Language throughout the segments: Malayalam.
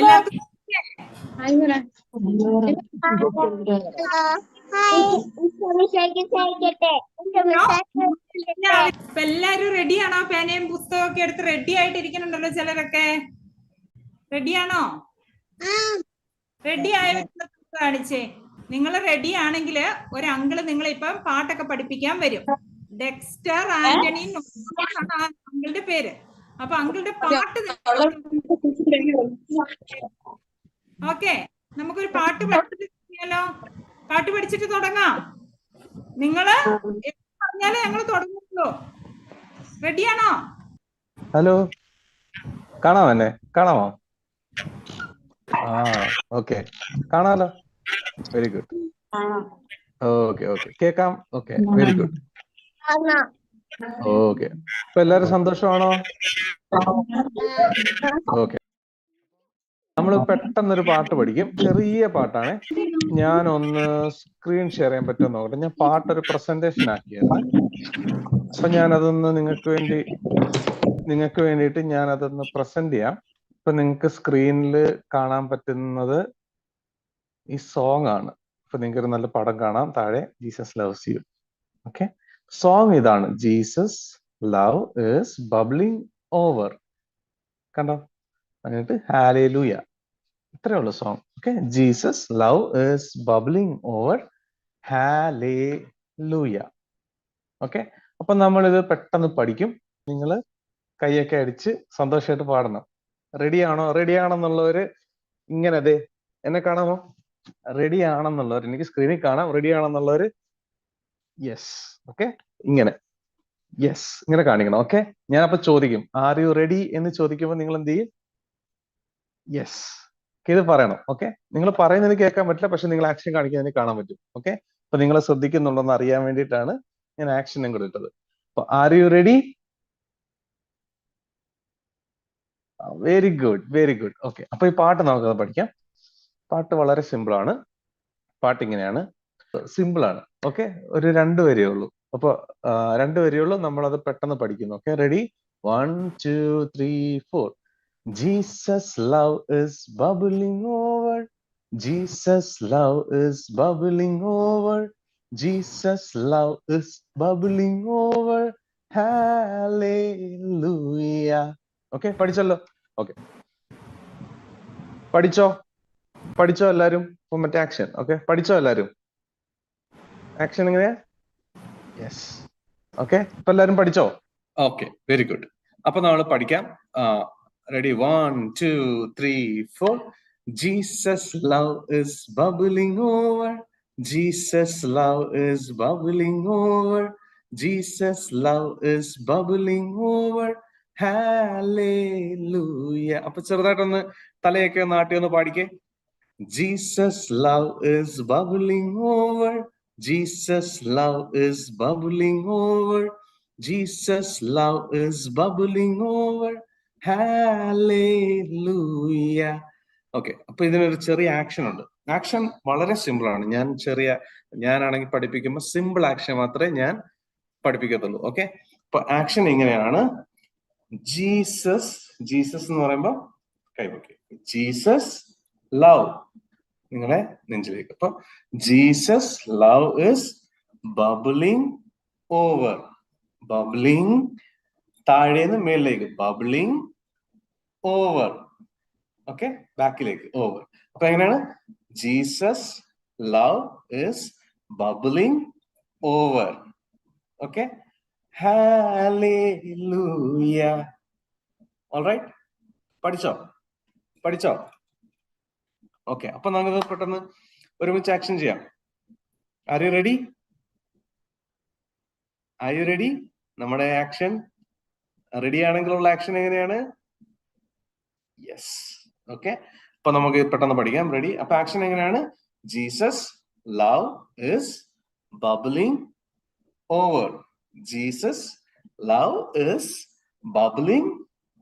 എല്ലാവർക്കും ഇപ്പൊ എല്ലാരും റെഡിയാണോ? പേനയും പുസ്തകമൊക്കെ എടുത്ത് റെഡി ആയിട്ടിരിക്കുന്നുണ്ടല്ലോ ചിലരൊക്കെ. റെഡിയാണോ? റെഡി ആയ കാണിച്ചേ. നിങ്ങൾ റെഡി ആണെങ്കിൽ ഒരു അങ്കിള് നിങ്ങളെ ഇപ്പം പാട്ടൊക്കെ പഠിപ്പിക്കാൻ വരും. ഡെക്സ്റ്റർ ആന്റണി അങ്കിളുടെ പേര്. അപ്പൊ അങ്കിളുടെ പാട്ട് ഓക്കെ, നമുക്കൊരു പാട്ട് പഠിച്ചിട്ടോ. പാട്ട് പഠിച്ചിട്ട് തുടങ്ങാം. നിങ്ങള് പറഞ്ഞാലേ ഞങ്ങൾ തുടങ്ങുള്ളൂ. റെഡിയാണോ? ഹലോ, കാണാമോ എന്നെ? കാണാമോ? ഓക്കെ, കാണാലോ. Very good. ഓക്കെ ഓക്കെ, കേക്കാം. Okay, very good. ഓക്കെ, ഇപ്പൊ എല്ലാരും സന്തോഷമാണോ? ഓക്കെ, നമ്മൾ പെട്ടെന്നൊരു പാട്ട് പഠിക്കും. ചെറിയ പാട്ടാണ്. ഞാനൊന്ന് സ്ക്രീൻ ഷെയർ ചെയ്യാൻ പറ്റുമോ നോക്കട്ടെ. ഞാൻ പാട്ടൊരു പ്രസന്റേഷൻ ആക്കിയായിരുന്നു. അപ്പൊ ഞാനതൊന്ന് നിങ്ങൾക്ക് വേണ്ടിയിട്ട് ഞാൻ അതൊന്ന് പ്രസന്റ് ചെയ്യാം. ഇപ്പൊ നിങ്ങൾക്ക് സ്ക്രീനിൽ കാണാൻ പറ്റുന്നത് ഈ സോങ് ആണ്. ഇപ്പൊ നിങ്ങൾക്ക് ഒരു നല്ല പടം കാണാം താഴെ, Jesus loves you. Okay, song ഇതാണ്, Jesus love is bubbling over. കണ്ടോ? എന്നിട്ട് ഹല്ലേലൂയ, ഇത്രേ ഉള്ളൂ song. Okay, Jesus love is bubbling over, hallelujah. Okay, അപ്പൊ നമ്മളിത് പെട്ടെന്ന് പഠിക്കും. നിങ്ങൾ കൈയൊക്കെ അടിച്ച് സന്തോഷമായിട്ട് പാടണം. റെഡിയാണോ? റെഡിയാണെന്നുള്ളവര് ഇങ്ങനെ അതെ എന്നെ കാണാമോ? റെഡി ആണെന്നുള്ളവർ, എനിക്ക് സ്ക്രീനിൽ കാണാം. റെഡി ആണെന്നുള്ളവര് യെസ്. ഓക്കെ, ഇങ്ങനെ യെസ് ഇങ്ങനെ കാണിക്കണം. ഓക്കെ, ഞാൻ അപ്പൊ ചോദിക്കും ആർ യു റെഡി എന്ന് ചോദിക്കുമ്പോൾ നിങ്ങൾ എന്ത് ചെയ്യും? യെസ് ഇത് പറയണം. ഓക്കെ, നിങ്ങൾ പറയുന്നത് കേൾക്കാൻ പറ്റില്ല, പക്ഷെ നിങ്ങൾ ആക്ഷൻ കാണിക്കുന്നതിന് കാണാൻ പറ്റും. ഓക്കെ, അപ്പൊ നിങ്ങളെ ശ്രദ്ധിക്കുന്നുണ്ടോന്ന് അറിയാൻ വേണ്ടിയിട്ടാണ് ഞാൻ ആക്ഷനും കൂടെ ഇട്ടത്. അപ്പൊ R you ready? Very good, very good. Okay, അപ്പൊ ഈ പാട്ട് നമുക്കത് പഠിക്കാം. പാട്ട് വളരെ സിമ്പിൾ ആണ്. പാട്ട് ഇങ്ങനെയാണ്, സിമ്പിൾ ആണ്. ഓക്കെ, ഒരു 2 വരിയേ ഉള്ളൂ. അപ്പൊ 2 വരിയേ ഉള്ളൂ, നമ്മളത് പെട്ടെന്ന് പഠിക്കുന്നു. Okay, ready? 1 2 3 4. Jesus love is bubbling over, Jesus love is bubbling over, Jesus love is bubbling over, hallelujah. Okay, പഠിച്ചല്ലോ. ഓക്കെ, പഠിച്ചോ എല്ലാരും? ഇപ്പൊ മറ്റേ ആക്ഷൻ. ഓക്കെ, പഠിച്ചോ എല്ലാരും? ആക്ഷൻ എങ്ങനെയാ? യെസ്. ഓക്കെ, ഇപ്പൊ എല്ലാരും പഠിച്ചോ? Okay, very good. അപ്പൊ നമ്മൾ പഠിക്കാം. Ready? 1 2 3 4. Jesus love is bubbling over, Jesus love is bubbling over, Jesus love is bubbling over, hallelujah. അപ്പൊ ചെറുതായിട്ടൊന്ന് തലയൊക്കെ നാട്ടി ഒന്ന് പാടിക്കേ. Jesus love is bubbling over, Jesus love is bubbling over, Jesus love is bubbling over, hallelujah. Okay, അപ്പൊ ഇതിനൊരു ചെറിയ ആക്ഷൻ ഉണ്ട്. ആക്ഷൻ വളരെ സിമ്പിൾ ആണ്. ഞാനാണെങ്കിൽ പഠിപ്പിക്കുമ്പോൾ സിമ്പിൾ ആക്ഷൻ മാത്രമേ ഞാൻ പഠിപ്പിക്കത്തുള്ളൂ. ഓക്കെ, അപ്പൊ ആക്ഷൻ എങ്ങനെയാണ്? ജീസസ് എന്ന് പറയുമ്പോ കൈവയ്ക്ക്. ജീസസ് ലവ് നിങ്ങളെ നെഞ്ചിലേക്ക്. അപ്പൊ Jesus love is bubbling over. Bubbling താഴേന്ന് മേളിലേക്ക്, ബബ്ലിംഗ് ഓവർ. ഓക്കെ, ബാക്കിലേക്ക് ഓവർ. അപ്പൊ എങ്ങനെയാണ്? Jesus love is bubbling over. Okay, hallelujah. All right, പഠിച്ചോ? ഓക്കെ, അപ്പൊ നമുക്ക് പെട്ടെന്ന് ഒരുമിച്ച് ആക്ഷൻ ചെയ്യാം. Are you ready? നമ്മുടെ ആക്ഷൻ റെഡി ആണെങ്കിലുള്ള ആക്ഷൻ എങ്ങനെയാണ്? യെസ്. ഓക്കെ, അപ്പൊ നമുക്ക് പെട്ടെന്ന് പഠിക്കാം. റെഡി? അപ്പൊ ആക്ഷൻ എങ്ങനെയാണ്? Jesus love is bubbling over, Jesus love is bubbling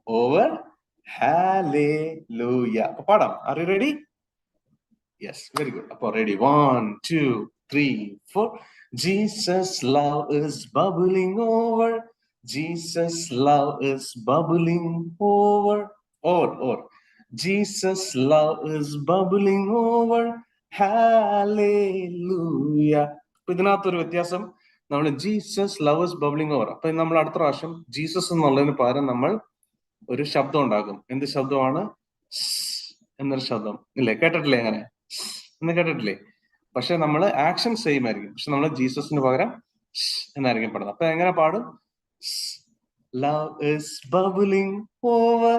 over, hallelujah. അപ്പൊ പാടാം. R you ready? Yes, very good. Appo ready? 1 2 3 4. Jesus love is bubbling over, Jesus love is bubbling over. Jesus love is bubbling over. Hallelujah. അപ്പൊ ഇതിനകത്തൊരു വ്യത്യാസം, നമ്മൾ Jesus love is bubbling over. അപ്പൊ നമ്മൾ അടുത്ത പ്രാവശ്യം ജീസസ് എന്നുള്ളതിന് പകരം നമ്മൾ ഒരു ശബ്ദം ഉണ്ടാക്കും. എന്ത് ശബ്ദമാണ്? എന്നൊരു ശബ്ദം ഇല്ലേ? കേട്ടിട്ടില്ലേ അങ്ങനെ? എന്ന് കേട്ടിട്ടില്ലേ? പക്ഷെ നമ്മൾ ആക്ഷൻ സെയിം ആയിരിക്കും. പക്ഷെ നമ്മൾ ജീസസിന് പകരം എന്നായിരിക്കും പാടുന്നത്. അപ്പൊ എങ്ങനെ പാടും? Love is bubbling over.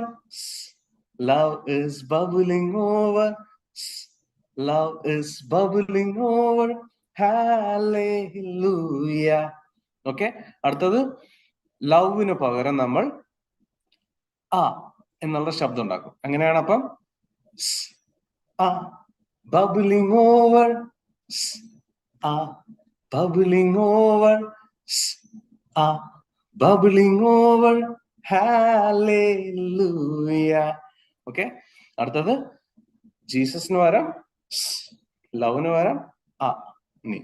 Love is bubbling over. Love is bubbling over. Hallelujah. Okay, അടുത്തത് ലവിന് പകരം നമ്മൾ ആ എന്നുള്ള ശബ്ദം ഉണ്ടാക്കും. അങ്ങനെയാണ്. അപ്പം bubbling over. Bubbling over. Bubbling over. Hallelujah. Okay, അടുത്തത് ജീസസിന് പകരം ലവിന് പകരം ഇനി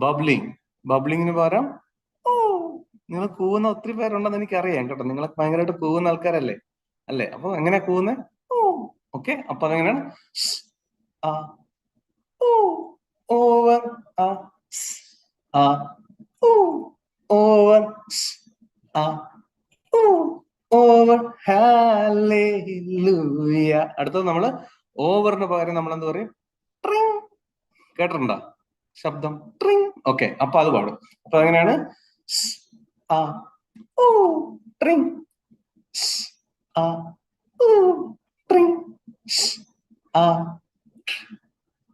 ബബ്ലിംഗ്. ബബ്ലിങ്ങിന് പകരം നിങ്ങൾ കൂവുന്ന ഒത്തിരി പേരുണ്ടെന്ന് എനിക്കറിയാം കേട്ടോ. നിങ്ങളെ ഭയങ്കരമായിട്ട് കൂവുന്ന ആൾക്കാരല്ലേ അല്ലേ? അപ്പൊ എങ്ങനെ കൂവുന്നേ? ഓക്കെ, അപ്പൊ അതെങ്ങനെയാണ്? Over over over. ഹല്ലേലൂയ. അടുത്തത് നമ്മള് ഓവറിന് പകരം നമ്മൾ എന്ത് പറയും? ട്രിങ്. കേട്ടിട്ടുണ്ടോ ശബ്ദം? ട്രിങ്. ഓക്കെ, അപ്പൊ അത് പാടും. അപ്പൊ എങ്ങനെയാണ്? ട്രിങ് ട്രിങ്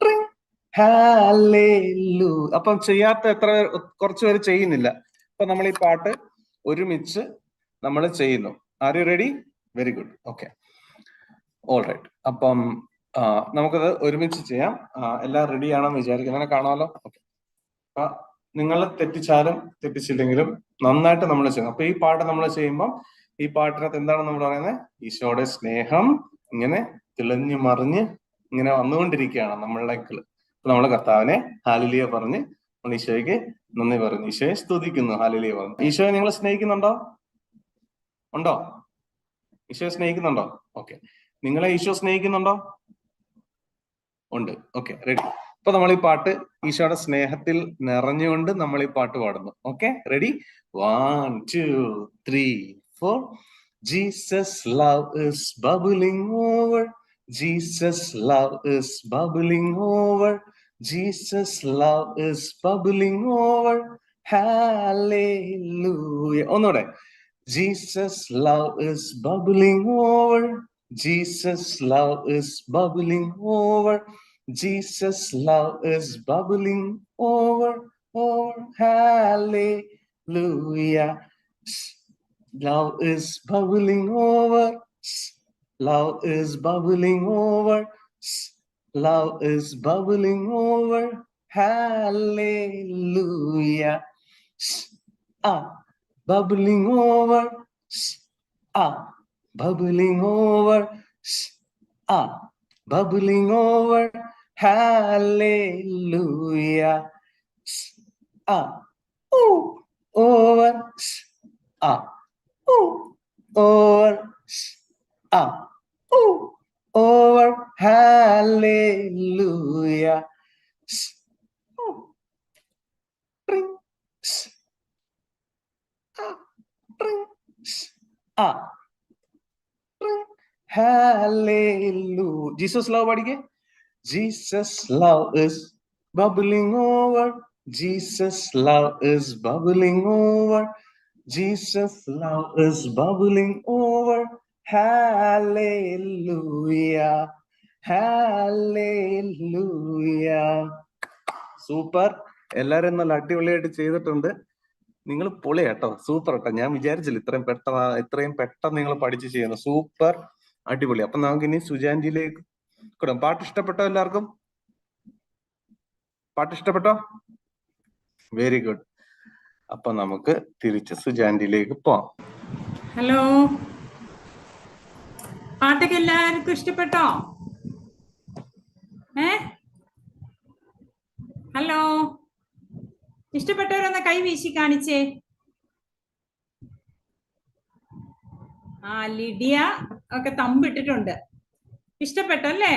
ട്രിങ്. ഹല്ലേലൂയ. അപ്പം ചെയ്യാത്ത എത്ര കുറച്ച് പേര് ചെയ്യുന്നില്ല. അപ്പൊ നമ്മൾ ഈ പാട്ട് ഒരുമിച്ച് നമ്മൾ ചെയ്യുന്നു. Are you ready? Very good. Okay, all right. അപ്പം നമുക്കത് ഒരുമിച്ച് ചെയ്യാം. എല്ലാം റെഡി ആണെന്ന് വിചാരിക്കും. അങ്ങനെ കാണാമല്ലോ. ഓക്കെ, നിങ്ങൾ തെറ്റിച്ചാലും തെറ്റിച്ചില്ലെങ്കിലും നന്നായിട്ട് നമ്മൾ ചെയ്യണം. അപ്പൊ ഈ പാട്ട് നമ്മൾ ചെയ്യുമ്പോൾ ഈ പാട്ടിനകത്ത് എന്താണ് നമ്മൾ പറയുന്നത്? ഈശോയുടെ സ്നേഹം ഇങ്ങനെ തിളഞ്ഞു മറിഞ്ഞ് ഇങ്ങനെ വന്നുകൊണ്ടിരിക്കുകയാണ് നമ്മളിലേക്ക്. അപ്പൊ നമ്മൾ കർത്താവിനെ ഹല്ലേലൂയ പറഞ്ഞ് നമ്മൾ ഈശോയ്ക്ക് നന്ദി പറയുന്നു, ഈശോയെ സ്തുതിക്കുന്നു, ഹല്ലേലൂയ പറഞ്ഞു. ഈശോയെ നിങ്ങൾ സ്നേഹിക്കുന്നുണ്ടോ? ഉണ്ടോ? ഈശോയെ സ്നേഹിക്കുന്നുണ്ടോ? ഓക്കെ, നിങ്ങളെ ഈശോ സ്നേഹിക്കുന്നുണ്ടോ? ഉണ്ട്. Okay, ready. അപ്പൊ നമ്മൾ ഈ പാട്ട് ഈശോയുടെ സ്നേഹത്തിൽ നിറഞ്ഞുകൊണ്ട് നമ്മൾ ഈ പാട്ട് പാടുന്നു. Okay, ready? 1 2 3 4. Jesus love is bubbling over. Jesus love is bubbling over. Jesus love is bubbling over. Hallelujah. ഒന്നുകൂടെ. Jesus love is bubbling over. Jesus love is bubbling over. Jesus love is bubbling over. Hallelujah. Love is bubbling over. Love is bubbling over. Love is bubbling over. Hallelujah. Bubbling over. Bubbling over. Bubbling over. Hallelujah. Over. Over. Over. Hallelujah. Ring. Ring. Ring. Hallelujah. Jesus love പഠിക്കേ. Jesus love is bubbling over. Jesus love is bubbling over. Jesus love is bubbling over. Hallelujah. Hallelujah. Super. എല്ലാരും നല്ല അടിപൊളിയായിട്ട് ചെയ്തിട്ടുണ്ട്. നിങ്ങൾ പൊളി കേട്ടോ, സൂപ്പർ കേട്ടോ. ഞാൻ വിചാരിച്ചില്ല ഇത്രയും പെട്ടെന്ന് നിങ്ങൾ പഠിച്ച് ചെയ്യുന്നു. സൂപ്പർ, അടിപൊളി. അപ്പൊ നമുക്ക് ഇനി സുജാൻജിയിലേക്ക് കൊടുക്കാം. പാട്ട് ഇഷ്ടപ്പെട്ടോ എല്ലാവർക്കും? പാട്ട് ഇഷ്ടപ്പെട്ടോ? Very good. അപ്പൊ നമുക്ക് തിരിച്ച് സുജാൻജിയിലേക്ക് പോവാം. ഹലോ, പാട്ടൊക്കെ എല്ലാവർക്കും ഇഷ്ടപ്പെട്ടോ? ഹലോ, ഇഷ്ടപ്പെട്ടവരൊന്ന് കൈ വീശി കാണിച്ചേ. ലിഡിയ ഒക്കെ തമ്പിട്ടിട്ടുണ്ട്. ഇഷ്ടപ്പെട്ടല്ലേ?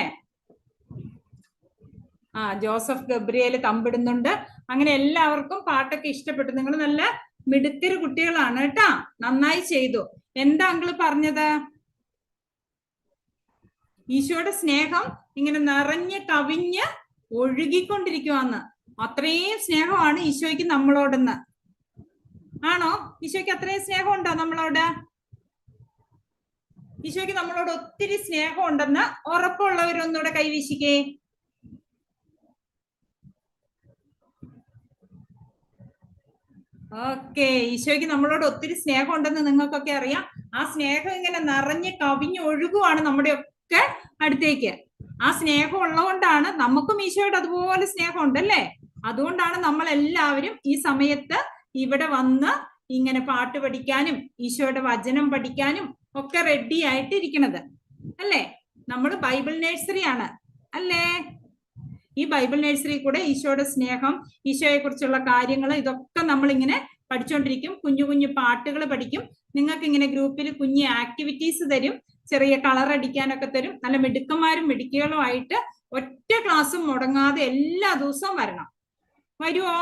Joseph Gabriel തമ്പിടുന്നുണ്ട്. അങ്ങനെ എല്ലാവർക്കും പാട്ടൊക്കെ ഇഷ്ടപ്പെട്ടു. നിങ്ങൾ നല്ല മിടുക്കര് കുട്ടികളാണ് കേട്ടാ. നന്നായി ചെയ്തു. എന്താ അങ്കിള് പറഞ്ഞത്? ഈശോയുടെ സ്നേഹം ഇങ്ങനെ നിറഞ്ഞ് കവിഞ്ഞ് ഒഴുകിക്കൊണ്ടിരിക്കുവാന്ന്. അത്രയും സ്നേഹമാണ് ഈശോയ്ക്ക് നമ്മളോടെന്ന്. ആണോ? ഈശോയ്ക്ക് അത്രയും സ്നേഹം ഉണ്ടോ നമ്മളോട്? ഈശോയ്ക്ക് നമ്മളോട് ഒത്തിരി സ്നേഹം ഉണ്ടെന്ന് ഉറപ്പുള്ളവരൊന്നുകൂടെ കൈവീശിക്കേ. ഓക്കെ, ഈശോയ്ക്ക് നമ്മളോട് ഒത്തിരി സ്നേഹം ഉണ്ടെന്ന് നിങ്ങൾക്കൊക്കെ അറിയാം. ആ സ്നേഹം ഇങ്ങനെ നിറഞ്ഞ് കവിഞ്ഞ് ഒഴുകുവാണ് നമ്മുടെ ഒക്കെ അടുത്തേക്ക്. ആ സ്നേഹം ഉള്ളതുകൊണ്ടാണ് നമുക്കും ഈശോയോട് അതുപോലെ സ്നേഹം ഉണ്ടല്ലേ. അതുകൊണ്ടാണ് നമ്മൾ എല്ലാവരും ഈ സമയത്ത് ഇവിടെ വന്ന് ഇങ്ങനെ പാട്ട് പഠിക്കാനും ഈശോയുടെ വചനം പഠിക്കാനും ഒക്കെ റെഡി ആയിട്ട് ഇരിക്കണത് അല്ലേ. നമ്മൾ ബൈബിൾ നഴ്സറി ആണ് അല്ലേ. ഈ ബൈബിൾ നഴ്സറി കൂടെ ഈശോയുടെ സ്നേഹം, ഈശോയെ കുറിച്ചുള്ള കാര്യങ്ങൾ ഇതൊക്കെ നമ്മൾ ഇങ്ങനെ പഠിച്ചുകൊണ്ടിരിക്കും. കുഞ്ഞു കുഞ്ഞു പാട്ടുകൾ പഠിക്കും. നിങ്ങൾക്ക് ഇങ്ങനെ ഗ്രൂപ്പിൽ കുഞ്ഞു ആക്ടിവിറ്റീസ് തരും, ചെറിയ കളർ അടിക്കാനൊക്കെ തരും. നല്ല മിടുക്കന്മാരും മിടുക്കികളും ആയിട്ട് ഒറ്റ ക്ലാസ്സും മുടങ്ങാതെ എല്ലാ ദിവസവും വരണം. വരുവോ?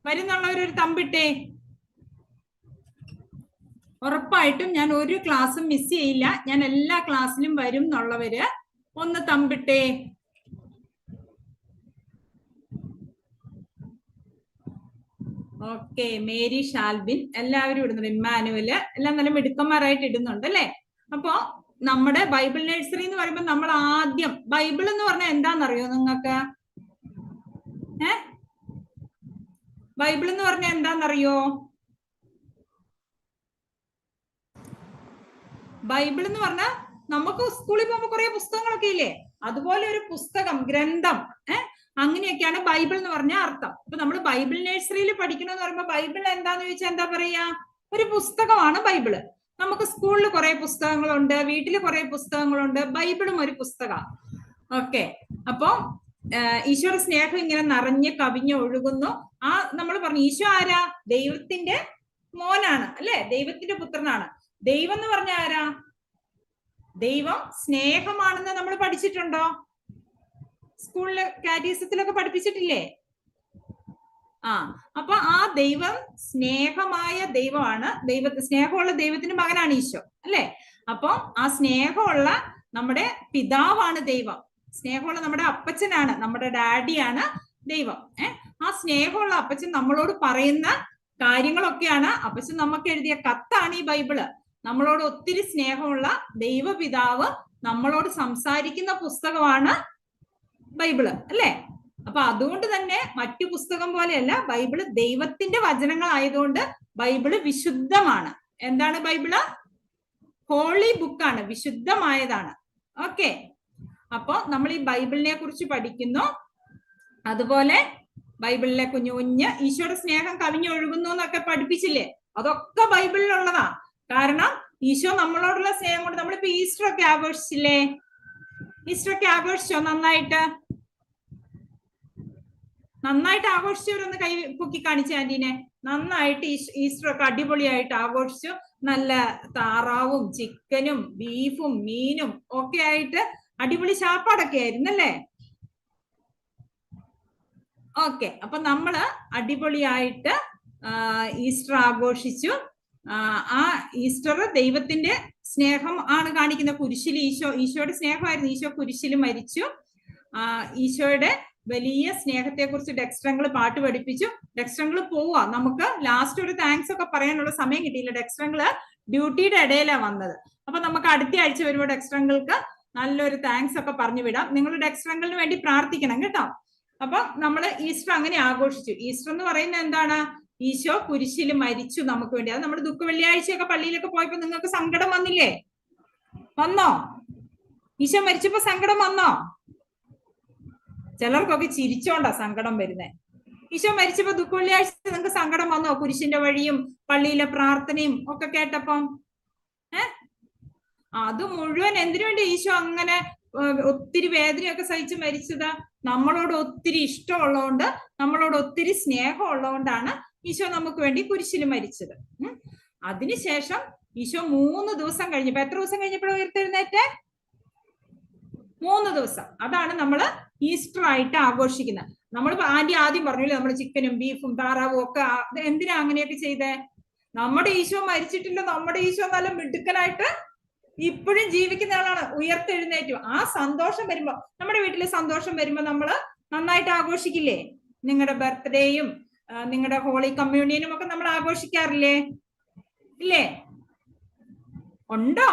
വരുന്നുള്ളവരൊരു തമ്പിട്ടേ. ഉറപ്പായിട്ടും ഞാൻ ഒരു ക്ലാസ്സും മിസ് ചെയ്യില്ല. ഞാൻ എല്ലാ ക്ലാസ്സിലും വരും എന്നുള്ളവര് ഒന്ന് തമ്പിട്ടേ. ഓക്കെ, മേരി, ഷാൽബിൻ എല്ലാവരും ഇടുന്നുണ്ട്. ഇമ്മാനുവല് എല്ലാം നല്ല മിടുക്കന്മാരായിട്ട് ഇടുന്നുണ്ട് അല്ലെ. അപ്പോ നമ്മുടെ ബൈബിൾ നഴ്സറി എന്ന് പറയുമ്പോൾ നമ്മൾ ആദ്യം ബൈബിൾ എന്ന് പറഞ്ഞാൽ എന്താണെന്നറിയോ നിങ്ങൾക്ക്? ബൈബിൾ എന്ന് പറഞ്ഞാൽ എന്താണെന്നറിയോ? ബൈബിൾ എന്ന് പറഞ്ഞാൽ നമുക്ക് സ്കൂളിൽ പോകുമ്പോൾ കുറെ പുസ്തകങ്ങളൊക്കെ ഇല്ലേ, അതുപോലെ ഒരു പുസ്തകം, ഗ്രന്ഥം, അങ്ങനെയൊക്കെയാണ് ബൈബിൾ എന്ന് പറഞ്ഞ അർത്ഥം. അപ്പൊ നമ്മൾ ബൈബിൾ നഴ്സറിയിൽ പഠിക്കണമെന്ന് പറയുമ്പോൾ ബൈബിൾ എന്താന്ന് ചോദിച്ചാൽ എന്താ പറയാ? ഒരു പുസ്തകമാണ് ബൈബിള്. നമുക്ക് സ്കൂളിൽ കുറെ പുസ്തകങ്ങളുണ്ട്, വീട്ടിൽ കുറെ പുസ്തകങ്ങളുണ്ട്, ബൈബിളും ഒരു പുസ്തകമാണ്. ഓക്കെ, അപ്പൊ ഈശോയുടെ സ്നേഹം ഇങ്ങനെ നിറഞ്ഞ് കവിഞ്ഞ് ഒഴുകുന്നു. നമ്മൾ പറഞ്ഞു ഈശോ ആരാ? ദൈവത്തിന്റെ മോനാണ് അല്ലെ, ദൈവത്തിന്റെ പുത്രനാണ്. ദൈവം എന്ന് പറഞ്ഞ ആരാ? ദൈവം സ്നേഹമാണെന്ന് നമ്മൾ പഠിച്ചിട്ടുണ്ടോ? സ്കൂളില് കാറ്റഗിസത്തിലൊക്കെ പഠിപ്പിച്ചിട്ടില്ലേ? അപ്പൊ ആ ദൈവം സ്നേഹമായ ദൈവമാണ്. സ്നേഹമുള്ള ദൈവത്തിന്റെ മകനാണ് ഈശോ അല്ലെ. അപ്പൊ ആ സ്നേഹമുള്ള നമ്മുടെ പിതാവാണ് ദൈവം. സ്നേഹമുള്ള നമ്മുടെ അപ്പച്ചനാണ്, നമ്മുടെ ഡാഡിയാണ് ദൈവം. ആ സ്നേഹമുള്ള അപ്പച്ചൻ നമ്മളോട് പറയുന്ന കാര്യങ്ങളൊക്കെയാണ്, അപ്പച്ചൻ നമുക്ക് എഴുതിയ കത്താണ് ഈ ബൈബിള്. നമ്മളോട് ഒത്തിരി സ്നേഹമുള്ള ദൈവപിതാവ് നമ്മളോട് സംസാരിക്കുന്ന പുസ്തകമാണ് ബൈബിള് അല്ലെ. അപ്പൊ അതുകൊണ്ട് തന്നെ മറ്റു പുസ്തകം പോലെയല്ല, ബൈബിള് ദൈവത്തിന്റെ വചനങ്ങളായതുകൊണ്ട് ബൈബിള് വിശുദ്ധമാണ്. എന്താണ് ബൈബിള്? ഹോളി ബുക്കാണ്, വിശുദ്ധമായതാണ്. ഓക്കെ, അപ്പൊ നമ്മൾ ഈ ബൈബിളിനെ കുറിച്ച് പഠിക്കുന്നു. അതുപോലെ ബൈബിളിലെ കുഞ്ഞു കുഞ്ഞ് ഈശോയുടെ സ്നേഹം കവിഞ്ഞൊഴുകുന്നു എന്നൊക്കെ പഠിപ്പിച്ചില്ലേ, അതൊക്കെ ബൈബിളിലുള്ളതാ. കാരണം ഈശോ നമ്മളോടുള്ള സ്നേഹം കൊണ്ട് നമ്മളിപ്പോ ഈസ്റ്റർ ഒക്കെ ആഘോഷിച്ചില്ലേ? ഈസ്റ്റർ ഒക്കെ ആഘോഷിച്ചോ? നന്നായിട്ട് ആഘോഷിച്ചവരൊന്ന് കൈ പൊക്കി കാണിച്ച ആന്റീനെ. നന്നായിട്ട് ഈസ്റ്റർ ഒക്കെ അടിപൊളിയായിട്ട് ആഘോഷിച്ചു. നല്ല താറാവും ചിക്കനും ബീഫും മീനും ഒക്കെ ആയിട്ട് അടിപൊളി ശാപ്പാടൊക്കെ ആയിരുന്നല്ലേ. ഓക്കെ, അപ്പൊ നമ്മള് അടിപൊളിയായിട്ട് ഈസ്റ്റർ ആഘോഷിച്ചു. ആ ഈസ്റ്റർ ദൈവത്തിന്റെ സ്നേഹം ആണ് കാണിക്കുന്ന. കുരിശിൽ ഈശോയുടെ സ്നേഹമായിരുന്നു. ഈശോ കുരിശിൽ മരിച്ചു. ഈശോയുടെ വലിയ സ്നേഹത്തെ കുറിച്ച് ഡെക്സ്റ്ററങ്ങൾ പാട്ട് പഠിപ്പിച്ചു. ഡെക്സ്റ്ററങ്ങൾ പോവാ, നമുക്ക് ലാസ്റ്റ് ഒരു താങ്ക്സ് ഒക്കെ പറയാനുള്ള സമയം കിട്ടിയില്ല. ഡെക്സ്റ്ററങ്ങൾ ഡ്യൂട്ടിയുടെ ഇടയിലാണ് വന്നത്. അപ്പൊ നമുക്ക് അടുത്ത ആഴ്ച വരുമ്പോൾ ഡെക്സ്റ്ററങ്ങൾക്ക് നല്ലൊരു താങ്ക്സ് ഒക്കെ പറഞ്ഞു വിടാം. നിങ്ങൾ ഡെക്സ്റ്ററങ്ങളിന് വേണ്ടി പ്രാർത്ഥിക്കണം കേട്ടോ. അപ്പൊ നമ്മൾ ഈസ്റ്റർ അങ്ങനെ ആഘോഷിച്ചു. ഈസ്റ്റർ എന്ന് പറയുന്നത് എന്താണ്? ഈശോ കുരിശിൽ മരിച്ചു നമുക്ക് വേണ്ടി. അത് നമ്മുടെ ദുഃഖ വെള്ളിയാഴ്ചയൊക്കെ പള്ളിയിലൊക്കെ പോയപ്പോ നിങ്ങൾക്ക് സങ്കടം വന്നില്ലേ? വന്നോ? ഈശോ മരിച്ചപ്പോ സങ്കടം വന്നോ? ചിലർക്കൊക്കെ ചിരിച്ചോണ്ടാ സങ്കടം വരുന്നേ. ഈശോ മരിച്ചപ്പോ ദുഃഖ വെള്ളിയാഴ്ച നിങ്ങൾക്ക് സങ്കടം വന്നോ? കുരിശിന്റെ വഴിയും പള്ളിയിലെ പ്രാർത്ഥനയും ഒക്കെ കേട്ടപ്പം അത് മുഴുവൻ എന്തിനു വേണ്ടി ഈശോ അങ്ങനെ ഒത്തിരി വേദനയൊക്കെ സഹിച്ച് മരിച്ചത്? നമ്മളോട് ഒത്തിരി ഇഷ്ടമുള്ളതുകൊണ്ട്, നമ്മളോട് ഒത്തിരി സ്നേഹം ഉള്ളതുകൊണ്ടാണ് ഈശോ നമുക്ക് വേണ്ടി കുരിശിൽ മരിച്ചത്. അതിനുശേഷം ഈശോ 3 ദിവസം കഴിഞ്ഞപ്പോ, എത്ര ദിവസം കഴിഞ്ഞപ്പോഴാണ് ഉയർത്തെഴുന്നേറ്റ്? 3 ദിവസം. അതാണ് നമ്മൾ ഈസ്റ്റർ ആയിട്ട് ആഘോഷിക്കുന്നത്. നമ്മൾ ആന്റി ആദ്യം പറഞ്ഞില്ലേ, നമ്മൾ ചിക്കനും ബീഫും താറാവും ഒക്കെ എന്തിനാ അങ്ങനെയൊക്കെ ചെയ്തേ? നമ്മുടെ ഈശോ മരിച്ചിട്ടില്ല, നമ്മുടെ ഈശോ നല്ല മിടുക്കനായിട്ട് ഇപ്പോഴും ജീവിക്കുന്ന ആളാണ്, ഉയർത്തെഴുന്നേറ്റു. ആ സന്തോഷം വരുമ്പോ, നമ്മുടെ വീട്ടില് സന്തോഷം വരുമ്പോ നമ്മള് നന്നായിട്ട് ആഘോഷിക്കില്ലേ? നിങ്ങളുടെ ബർത്ത്ഡേയും നിങ്ങളുടെ ഹോളി കമ്മ്യൂണിയനും ഒക്കെ നമ്മൾ ആഘോഷിക്കാറില്ലേ? ഇല്ലേ? ഉണ്ടോ?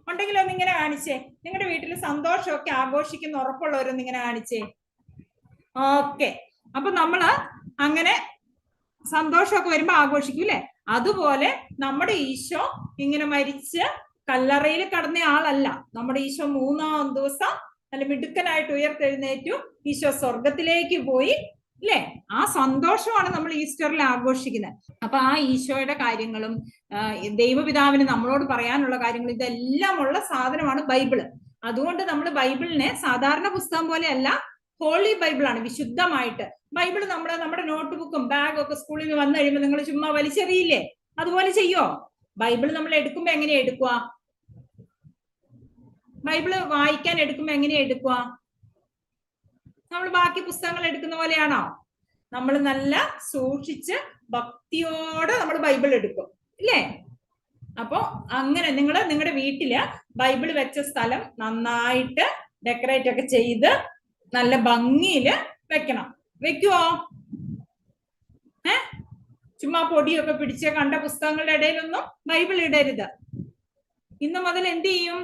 ഉണ്ടെങ്കിൽ ഒന്നിങ്ങനെ കാണിച്ചേ. നിങ്ങളുടെ വീട്ടിൽ സന്തോഷമൊക്കെ ആഘോഷിക്കുന്ന ഉറപ്പുള്ളവരൊന്നും ഇങ്ങനെ കാണിച്ചേ. ഓക്കെ. അപ്പൊ നമ്മള് അങ്ങനെ സന്തോഷമൊക്കെ വരുമ്പോ ആഘോഷിക്കും അല്ലെ? അതുപോലെ നമ്മുടെ ഈശോ ഇങ്ങനെ മരിച്ച് കല്ലറയിൽ കടന്ന ആളല്ല. നമ്മുടെ ഈശോ 3-ാം ദിവസം നല്ല മിടുക്കനായിട്ട് ഉയർത്തെഴുന്നേറ്റു. ഈശോ സ്വർഗത്തിലേക്ക് പോയി അല്ലെ? ആ സന്തോഷമാണ് നമ്മൾ ഈസ്റ്ററിൽ ആഘോഷിക്കുന്നത്. അപ്പൊ ആ ഈശോയുടെ കാര്യങ്ങളും ദൈവപിതാവിന് നമ്മളോട് പറയാനുള്ള കാര്യങ്ങളും ഇതെല്ലാം ഉള്ള സാധനമാണ് ബൈബിള്. അതുകൊണ്ട് നമ്മൾ ബൈബിളിനെ സാധാരണ പുസ്തകം പോലെയല്ല, ഹോളി ബൈബിളാണ്, വിശുദ്ധമായിട്ട്. ബൈബിൾ നമ്മുടെ നോട്ട്ബുക്കും ബാഗും ഒക്കെ സ്കൂളിൽ നിന്ന് വന്നു കഴിയുമ്പോൾ നിങ്ങൾ ചുമ്മാ വലിച്ചെറിയില്ലേ? അതുപോലെ ചെയ്യോ? ബൈബിൾ നമ്മൾ എടുക്കുമ്പോ എങ്ങനെയാ എടുക്കുക? ബൈബിള് വായിക്കാൻ എടുക്കുമ്പോ എങ്ങനെയാ എടുക്കുക? നമ്മൾ ബാക്കി പുസ്തകങ്ങൾ എടുക്കുന്ന പോലെയാണോ? നമ്മൾ നല്ല സൂക്ഷിച്ച് ഭക്തിയോടെ നമ്മൾ ബൈബിൾ എടുക്കും ഇല്ലേ? അപ്പൊ അങ്ങനെ നിങ്ങൾ നിങ്ങളുടെ വീട്ടില് ബൈബിൾ വെച്ച സ്ഥലം നന്നായിട്ട് ഡെക്കറേറ്റ് ഒക്കെ ചെയ്ത് നല്ല ഭംഗിയില് വെക്കണം. വെക്കുവോ? ചുമ്മാ പൊടിയൊക്കെ പിടിച്ച് കണ്ട പുസ്തകങ്ങളുടെ ഇടയിലൊന്നും ബൈബിൾ ഇടരുത്. ഇന്ന് മുതൽ എന്ത് ചെയ്യും?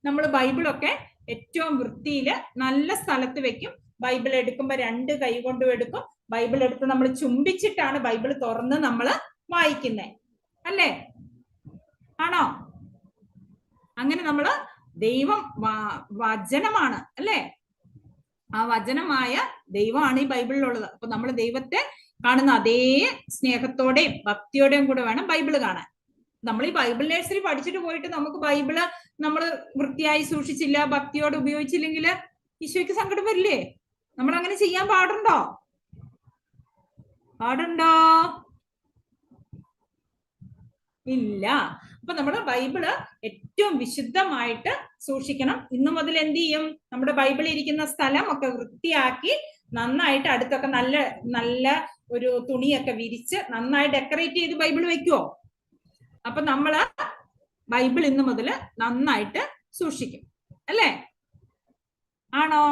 നമ്മൾ ബൈബിളൊക്കെ ഏറ്റവും വൃത്തിയില് നല്ല സ്ഥലത്ത് വെക്കും. ബൈബിൾ എടുക്കുമ്പോ 2 കൈ കൊണ്ടും എടുക്കും. ബൈബിൾ എടുത്ത് നമ്മൾ ചുംബിച്ചിട്ടാണ് ബൈബിൾ തുറന്ന് നമ്മൾ വായിക്കുന്നേ, അല്ലേ? ആണോ? അങ്ങനെ നമ്മള് ദൈവം വചനമാണ് അല്ലേ? ആ വചനമായ ദൈവമാണ് ഈ ബൈബിളിലുള്ളത്. അപ്പൊ നമ്മൾ ദൈവത്തെ കാണുന്ന അതേ സ്നേഹത്തോടെയും ഭക്തിയോടെയും കൂടെ വേണം ബൈബിള് കാണാൻ. നമ്മൾ ഈ ബൈബിൾ നഴ്സറി പഠിച്ചിട്ട് പോയിട്ട് നമുക്ക് ബൈബിള് നമ്മൾ വൃത്തിയായി സൂക്ഷിച്ചില്ല, ഭക്തിയോടെ ഉപയോഗിച്ചില്ലെങ്കിൽ ഈശോയ്ക്ക് സങ്കടം വരില്ലേ? നമ്മൾ അങ്ങനെ ചെയ്യാൻ പാടുണ്ടോ? ഇല്ല. അപ്പൊ നമ്മുടെ ബൈബിള് ഏറ്റവും വിശുദ്ധമായിട്ട് സൂക്ഷിക്കണം. ഇന്നു മുതൽ എന്ത് ചെയ്യും? നമ്മുടെ ബൈബിൾ ഇരിക്കുന്ന സ്ഥലം ഒക്കെ വൃത്തിയാക്കി നന്നായിട്ട് അടുത്തൊക്കെ നല്ല നല്ല ഒരു തുണിയൊക്കെ വിരിച്ച് നന്നായി ഡെക്കറേറ്റ് ചെയ്ത് ബൈബിൾ വെക്കുവോ? അപ്പൊ നമ്മള് ബൈബിൾ ഇന്നു മുതൽ നന്നായിട്ട് സൂക്ഷിക്കും അല്ലേ? ആണോ?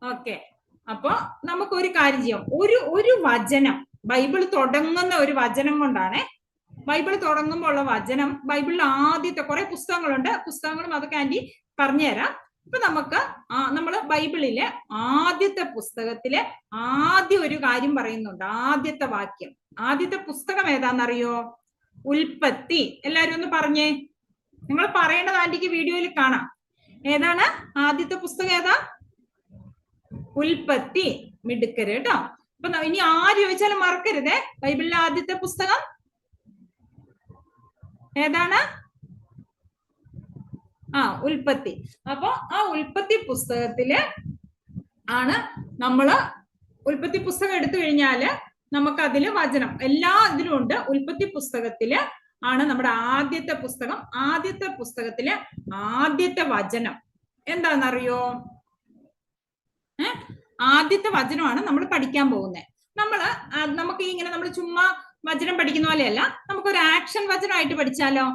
ഓക്കെ. അപ്പൊ നമുക്കൊരു കാര്യം ചെയ്യാം. ഒരു വചനം, ബൈബിൾ തുടങ്ങുന്ന ഒരു വചനം കൊണ്ടാണ്. ബൈബിൾ തുടങ്ങുമ്പോൾ ഉള്ള വചനം, ബൈബിളിൽ ആദ്യത്തെ കുറെ പുസ്തകങ്ങളുണ്ട്, പുസ്തകങ്ങളും അതൊക്കെ ആന്റി പറഞ്ഞുതരാം. ഇപ്പൊ നമുക്ക് നമ്മള് ബൈബിളിലെ ആദ്യത്തെ പുസ്തകത്തിലെ ആദ്യം ഒരു കാര്യം പറയുന്നുണ്ട്. ആദ്യത്തെ വാക്യം, ആദ്യത്തെ പുസ്തകം ഏതാണെന്നറിയോ? ഉൽപ്പത്തി. എല്ലാരും ഒന്ന് പറഞ്ഞേ. നിങ്ങൾ പറയേണ്ടത് ആന്റിക്ക് വീഡിയോയിൽ കാണാം. ഏതാണ് ആദ്യത്തെ പുസ്തകം? ഏതാ? ഉൽപ്പത്തി. മിടുക്കര് കേട്ടോ. അപ്പൊ ഇനി ആര് ചോദിച്ചാലും മറക്കരുതേ, ബൈബിളിലെ ആദ്യത്തെ പുസ്തകം ഏതാണ്? ഉൽപ്പത്തി. അപ്പൊ ആ ഉൽപ്പത്തി പുസ്തകത്തില് ആണ് നമ്മള് ഉൽപ്പത്തി പുസ്തകം എടുത്തു കഴിഞ്ഞാല് നമുക്ക് അതില് വചനം എല്ലാ ഇതിലും ഉണ്ട്. ഉൽപ്പത്തി പുസ്തകത്തില് ആണ് നമ്മുടെ ആദ്യത്തെ പുസ്തകം. ആദ്യത്തെ പുസ്തകത്തിലെ ആദ്യത്തെ വചനം എന്താണെന്നറിയോ? ആദ്യത്തെ വചനമാണ് നമ്മൾ പഠിക്കാൻ പോകുന്നത്. നമുക്ക് ഇങ്ങനെ നമ്മൾ ചുമ്മാ വചനം പഠിക്കുന്ന പോലെയല്ല, നമുക്കൊരു ആക്ഷൻ വചനമായിട്ട് പഠിച്ചാലോ?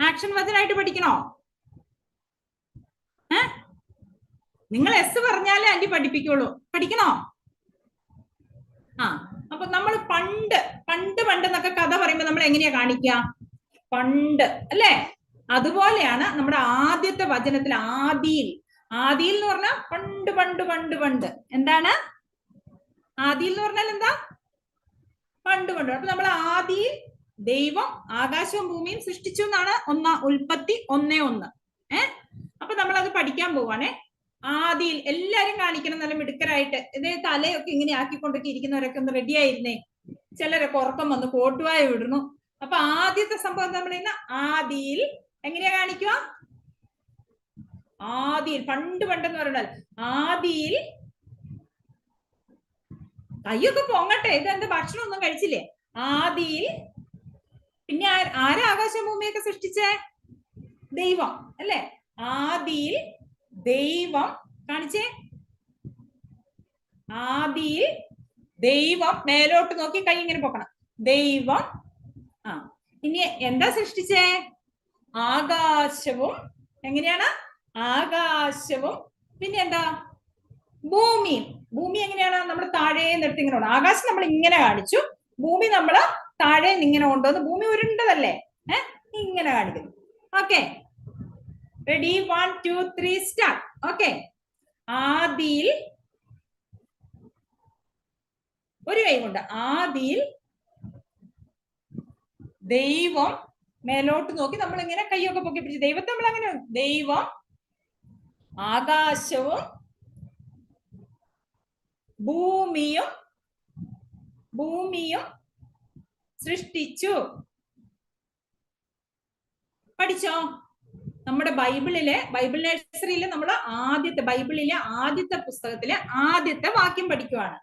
ആക്ഷൻ വചനമായിട്ട് പഠിക്കണോ? നിങ്ങൾ എസ് പറഞ്ഞാലേ ആന്റി പഠിപ്പിക്കുള്ളൂ. പഠിക്കണോ? അപ്പൊ നമ്മൾ പണ്ട് എന്നൊക്കെ കഥ പറയുമ്പോ നമ്മൾ എങ്ങനെയാ കാണിക്കുക? പണ്ട് അല്ലേ? അതുപോലെയാണ് നമ്മുടെ ആദ്യത്തെ വചനത്തിൽ ആദിയിൽ എന്ന് പറഞ്ഞാൽ പണ്ട്. എന്താണ് ആദിയിൽ എന്ന് പറഞ്ഞാൽ? എന്താ? പണ്ട്. അപ്പൊ നമ്മൾ ആദിയിൽ ദൈവം ആകാശവും ഭൂമിയും സൃഷ്ടിച്ചു എന്നാണ് ഉൽപ്പത്തി 1:1. അപ്പൊ നമ്മൾ അത് പഠിക്കാൻ പോവാണേ. ആദിയിൽ എല്ലാരും കാണിക്കണം നല്ല മിടുക്കരായിട്ട്. ഇതേ തലയൊക്കെ ഇങ്ങനെ ആക്കിക്കൊണ്ടൊക്കെ ഇരിക്കുന്നവരൊക്കെ ഒന്ന് റെഡി ആയിരുന്നേ. ചിലരൊക്കെ ഉറക്കം വന്ന് കോട്ടുവായ വിടുന്നു. അപ്പൊ ആദ്യത്തെ സംഭവം നമ്മൾ ഇന്ന് ആദിയിൽ എങ്ങനെയാ കാണിക്കുക? ആദിയിൽ പണ്ടെന്ന് പറഞ്ഞാൽ ആദിയിൽ. കയ്യൊക്കെ പൊങ്ങട്ടെ. ഇതെന്താ ഭക്ഷണം ഒന്നും കഴിച്ചില്ലേ? ആദിയിൽ പിന്നെ ആരാ ആകാശം ഭൂമിയൊക്കെ സൃഷ്ടിച്ചേ? ദൈവം അല്ലെ? ആദിയിൽ ദൈവം കാണിച്ചേ. ആദിയിൽ ദൈവം, മേലോട്ട് നോക്കി കൈ ഇങ്ങനെ പൊക്കണം. ദൈവം. ഇനി എന്താ സൃഷ്ടിച്ചേ? ആകാശവും. എങ്ങനെയാണ്? ആകാശവും പിന്നെ എന്താ? ഭൂമിയും. ഭൂമി എങ്ങനെയാണ്? നമ്മൾ താഴെ നിർത്തി ഇങ്ങനെ കൊണ്ട്, ആകാശം നമ്മൾ ഇങ്ങനെ കാണിച്ചു, ഭൂമി നമ്മള് താഴെ ഇങ്ങനെ കൊണ്ടുവന്ന്, ഭൂമി ഉരുണ്ടതല്ലേ, ഇങ്ങനെ കാണിക്കുന്നു. Okay, ready? 1 2 3 സ്റ്റാർട്ട്. ഓക്കെ, ആദിയിൽ ഒരു കൈ കൊണ്ട്, ആദിയിൽ ദൈവം, മേലോട്ട് നോക്കി നമ്മൾ ഇങ്ങനെ കൈയൊക്കെ പൊക്കി പിടിച്ച് ദൈവത്തെ നമ്മൾ അങ്ങനെ, ദൈവം ആകാശവും ഭൂമിയും സൃഷ്ടിച്ചു. പഠിച്ചോ? നമ്മുടെ ബൈബിൾ നഴ്സറിയിലെ നമ്മൾ ബൈബിളിലെ ആദ്യത്തെ പുസ്തകത്തിലെ ആദ്യത്തെ വാക്യം പഠിക്കുവാണ്.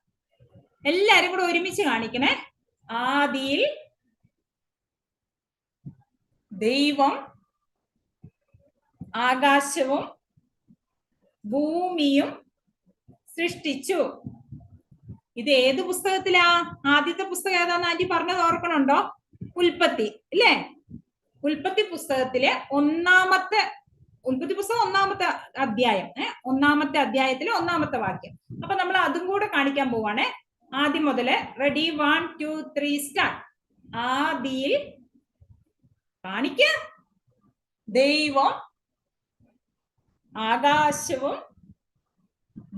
എല്ലാരും കൂടെ ഒരുമിച്ച് കാണിക്കണേ. ആദിയിൽ ദൈവം ആകാശവും ഭൂമിയും സൃഷ്ടിച്ചു. ഇത് ഏത് പുസ്തകത്തിലാ? ആദ്യത്തെ പുസ്തകം ഏതാന്ന് ആന്റി പറഞ്ഞത് ഓർക്കണുണ്ടോ? ഉൽപ്പത്തി അല്ലേ? ഉൽപ്പത്തി പുസ്തകത്തിലെ ഒന്നാമത്തെ അധ്യായം, ഒന്നാമത്തെ അധ്യായത്തിലെ ഒന്നാമത്തെ വാക്യം. അപ്പൊ നമ്മൾ അതും കൂടെ കാണിക്കാൻ പോവാണ്. ആദ്യം മുതല്. റെഡി? 1 2 3 സ്റ്റാർട്ട്. ആദിയിൽ കാണിക്ക, ദൈവം ആകാശവും